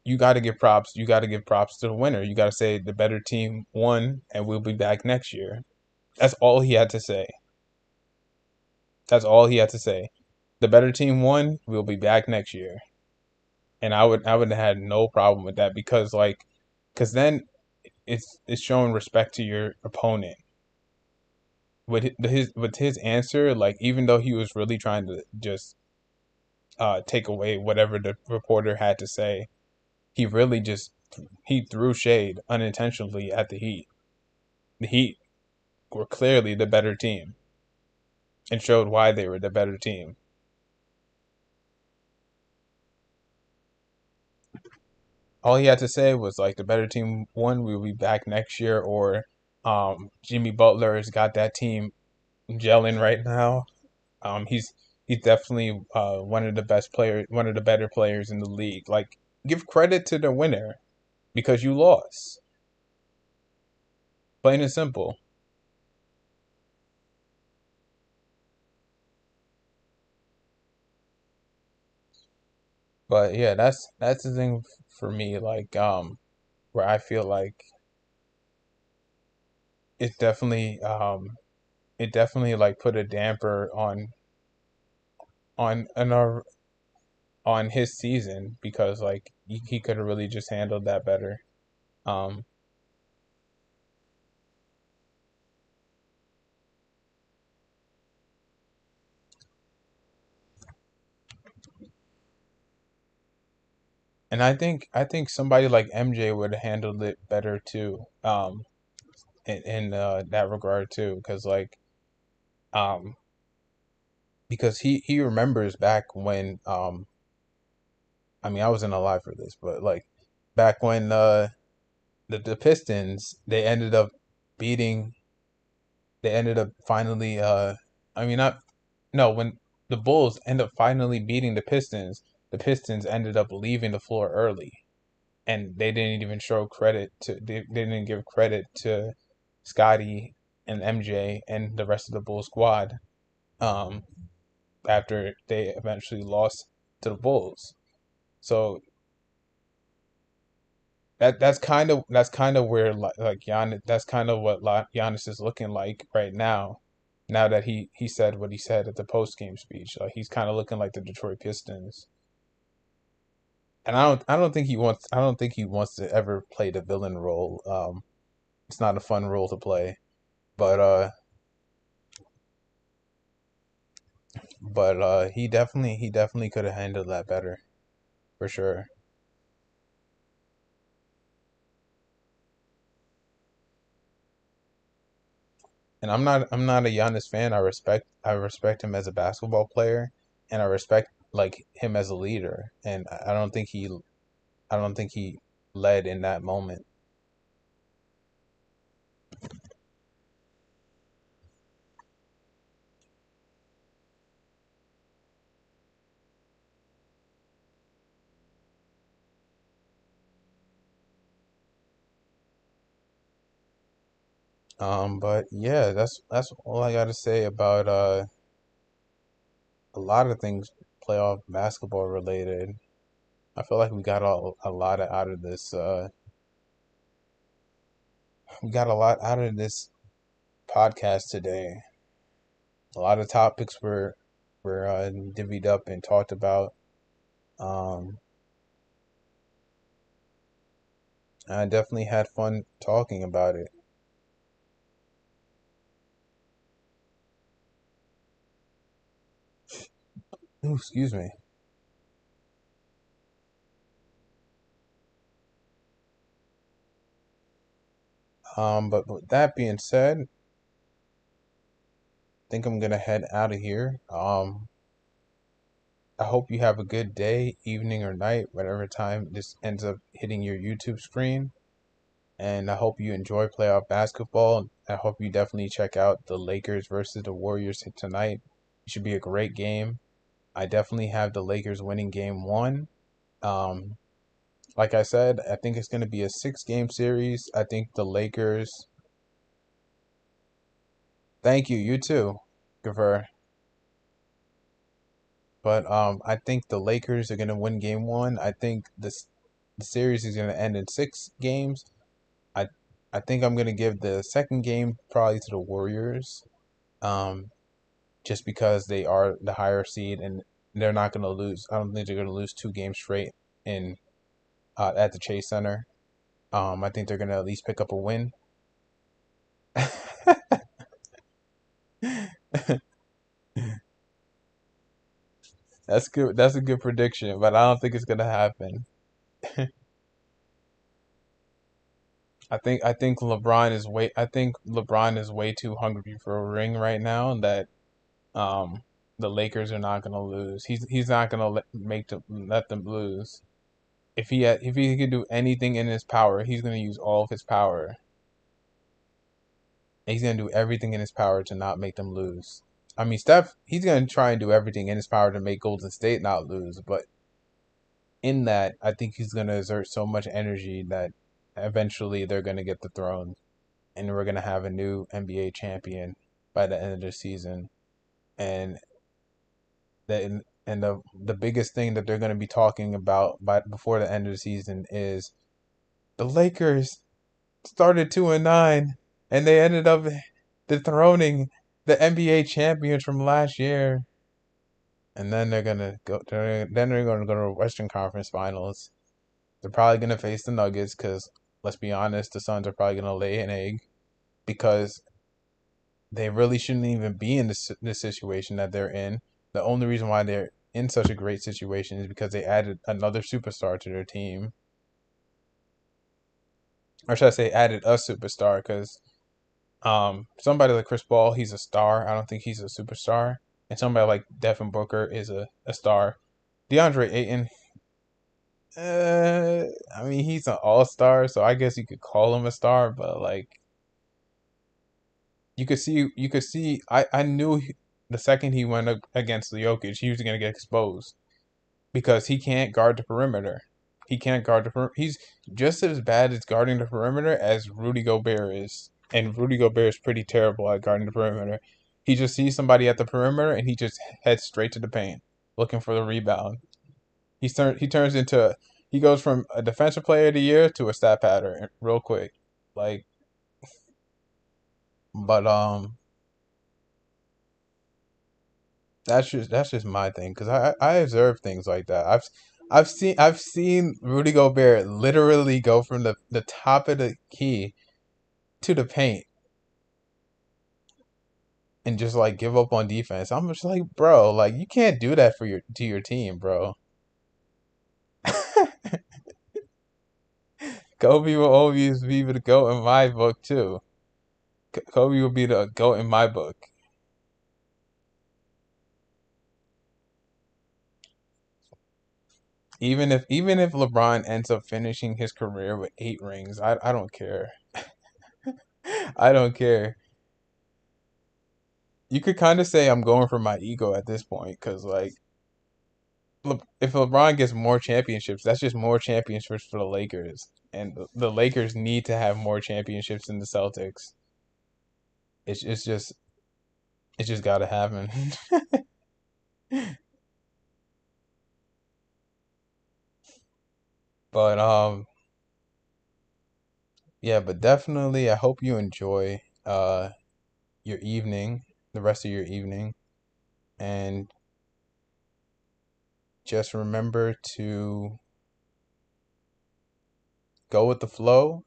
you got to give props. You got to give props to the winner. You got to say the better team won, and we'll be back next year. That's all he had to say. That's all he had to say. The better team won. We'll be back next year, and I would have had no problem with that because then it's showing respect to your opponent. With his answer, like even though he was really trying to just take away whatever the reporter had to say, he really just he threw shade unintentionally at the Heat. The Heat were clearly the better team and showed why they were the better team. All he had to say was like the better team won, we'll be back next year, or Jimmy Butler has got that team gelling right now. He's definitely one of the best players, one of the better players in the league. Like give credit to the winner because you lost. Plain and simple. But yeah, that's the thing for me. Like where I feel like it definitely it definitely like put a damper on our on his season because like he could have really just handled that better. Um, and I think somebody like MJ would have handled it better too. In that regard too, um, because he remembers back when I mean I wasn't alive for this, but like back when the Pistons beating they ended up finally I mean not no when the Bulls end up finally beating the Pistons ended up leaving the floor early and they didn't even show credit to they didn't give credit to Scotty and MJ and the rest of the Bull squad um after they eventually lost to the Bulls. So that's kind of where like Giannis that's kind of what Giannis is looking like right now. Now that he said what he said at the post game speech, like he's kind of looking like the Detroit Pistons. And I don't think he wants to ever play the villain role. It's not a fun role to play, but he definitely could have handled that better for sure. And I'm not a Giannis fan. I respect him as a basketball player, and I respect like him as a leader. And I don't think he led in that moment. But yeah, that's all I got to say about a lot of things playoff basketball related. I feel like we got a lot out of this. We got a lot out of this podcast today. A lot of topics were divvied up and talked about. Um, I definitely had fun talking about it. Ooh, excuse me. But with that being said, I think I'm gonna head out of here. I hope you have a good day, evening, or night, whatever time this ends up hitting your YouTube screen. And I hope you enjoy playoff basketball. I hope you definitely check out the Lakers versus the Warriors tonight. It should be a great game. I definitely have the Lakers winning game one. Um, like I said, I think it's going to be a 6 game series. I think the Lakers. Thank you. You too, Gaver. But I think the Lakers are going to win game one. I think the series is going to end in 6 games. I I think I'm going to give the second game probably to the Warriors. Um, just because they are the higher seed and they're not going to lose. I don't think they're going to lose 2 games straight in at the Chase Center. I think they're going to at least pick up a win. That's good. That's a good prediction, but I don't think it's going to happen. I think LeBron is way too hungry for a ring right now and that um the Lakers are not going to lose. He's not going to let them lose. If he can do anything in his power, he's going to use all of his power. And he's going to do everything in his power to not make them lose. I mean, Steph, he's going to try and do everything in his power to make Golden State not lose, but in that, I think he's going to exert so much energy that eventually they're going to get the throne and we're going to have a new NBA champion by the end of the season. And the biggest thing that they're going to be talking about by before the end of the season is the Lakers started 2-9 and they ended up dethroning the NBA champions from last year. And then they're gonna go. Then they're gonna go to Western Conference Finals. They're probably gonna face the Nuggets because let's be honest, the Suns are probably gonna lay an egg because they really shouldn't even be in this situation that they're in. The only reason why they're in such a great situation is because they added another superstar to their team, or should I say, added a superstar? Because somebody like Chris Paul, he's a star. I don't think he's a superstar. And somebody like Devin Booker is a star. DeAndre Ayton, I mean, he's an all-star, so I guess you could call him a star, but like you could see I knew the second he went against the Jokic, he was going to get exposed because he can't guard the perimeter. He can't guard the perimeter. He's just as bad at guarding the perimeter as Rudy Gobert is. And Rudy Gobert is pretty terrible at guarding the perimeter. He just sees somebody at the perimeter and he just heads straight to the paint looking for the rebound. He turns into he goes from a defensive player of the year to a stat pattern real quick. Like but that's just my thing because I observe things like that. I've seen Rudy Gobert literally go from the top of the key to the paint and just like give up on defense. I'm just like, bro, like you can't do that for your team, bro. Kobe will always be the goat in my book too. Kobe will be the goat in my book. Even if LeBron ends up finishing his career with 8 rings, I don't care. I don't care. You could kind of say I'm going for my ego at this point because like if LeBron gets more championships, that's just more championships for the Lakers, and the Lakers need to have more championships than the Celtics. It's just got to happen. But yeah, but definitely I hope you enjoy your evening, the rest of your evening, and just remember to go with the flow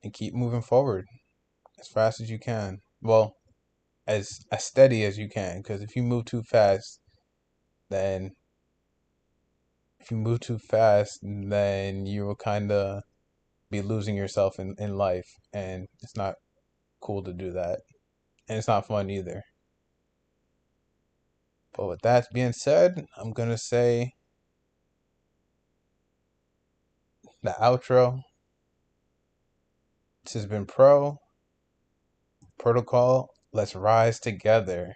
and keep moving forward as fast as you can. Well, as steady as you can, because then if you move too fast, then you will kind of be losing yourself in life, and it's not cool to do that, and it's not fun either. But with that being said, I'm gonna say the outro. This has been Protocol. Let's rise together.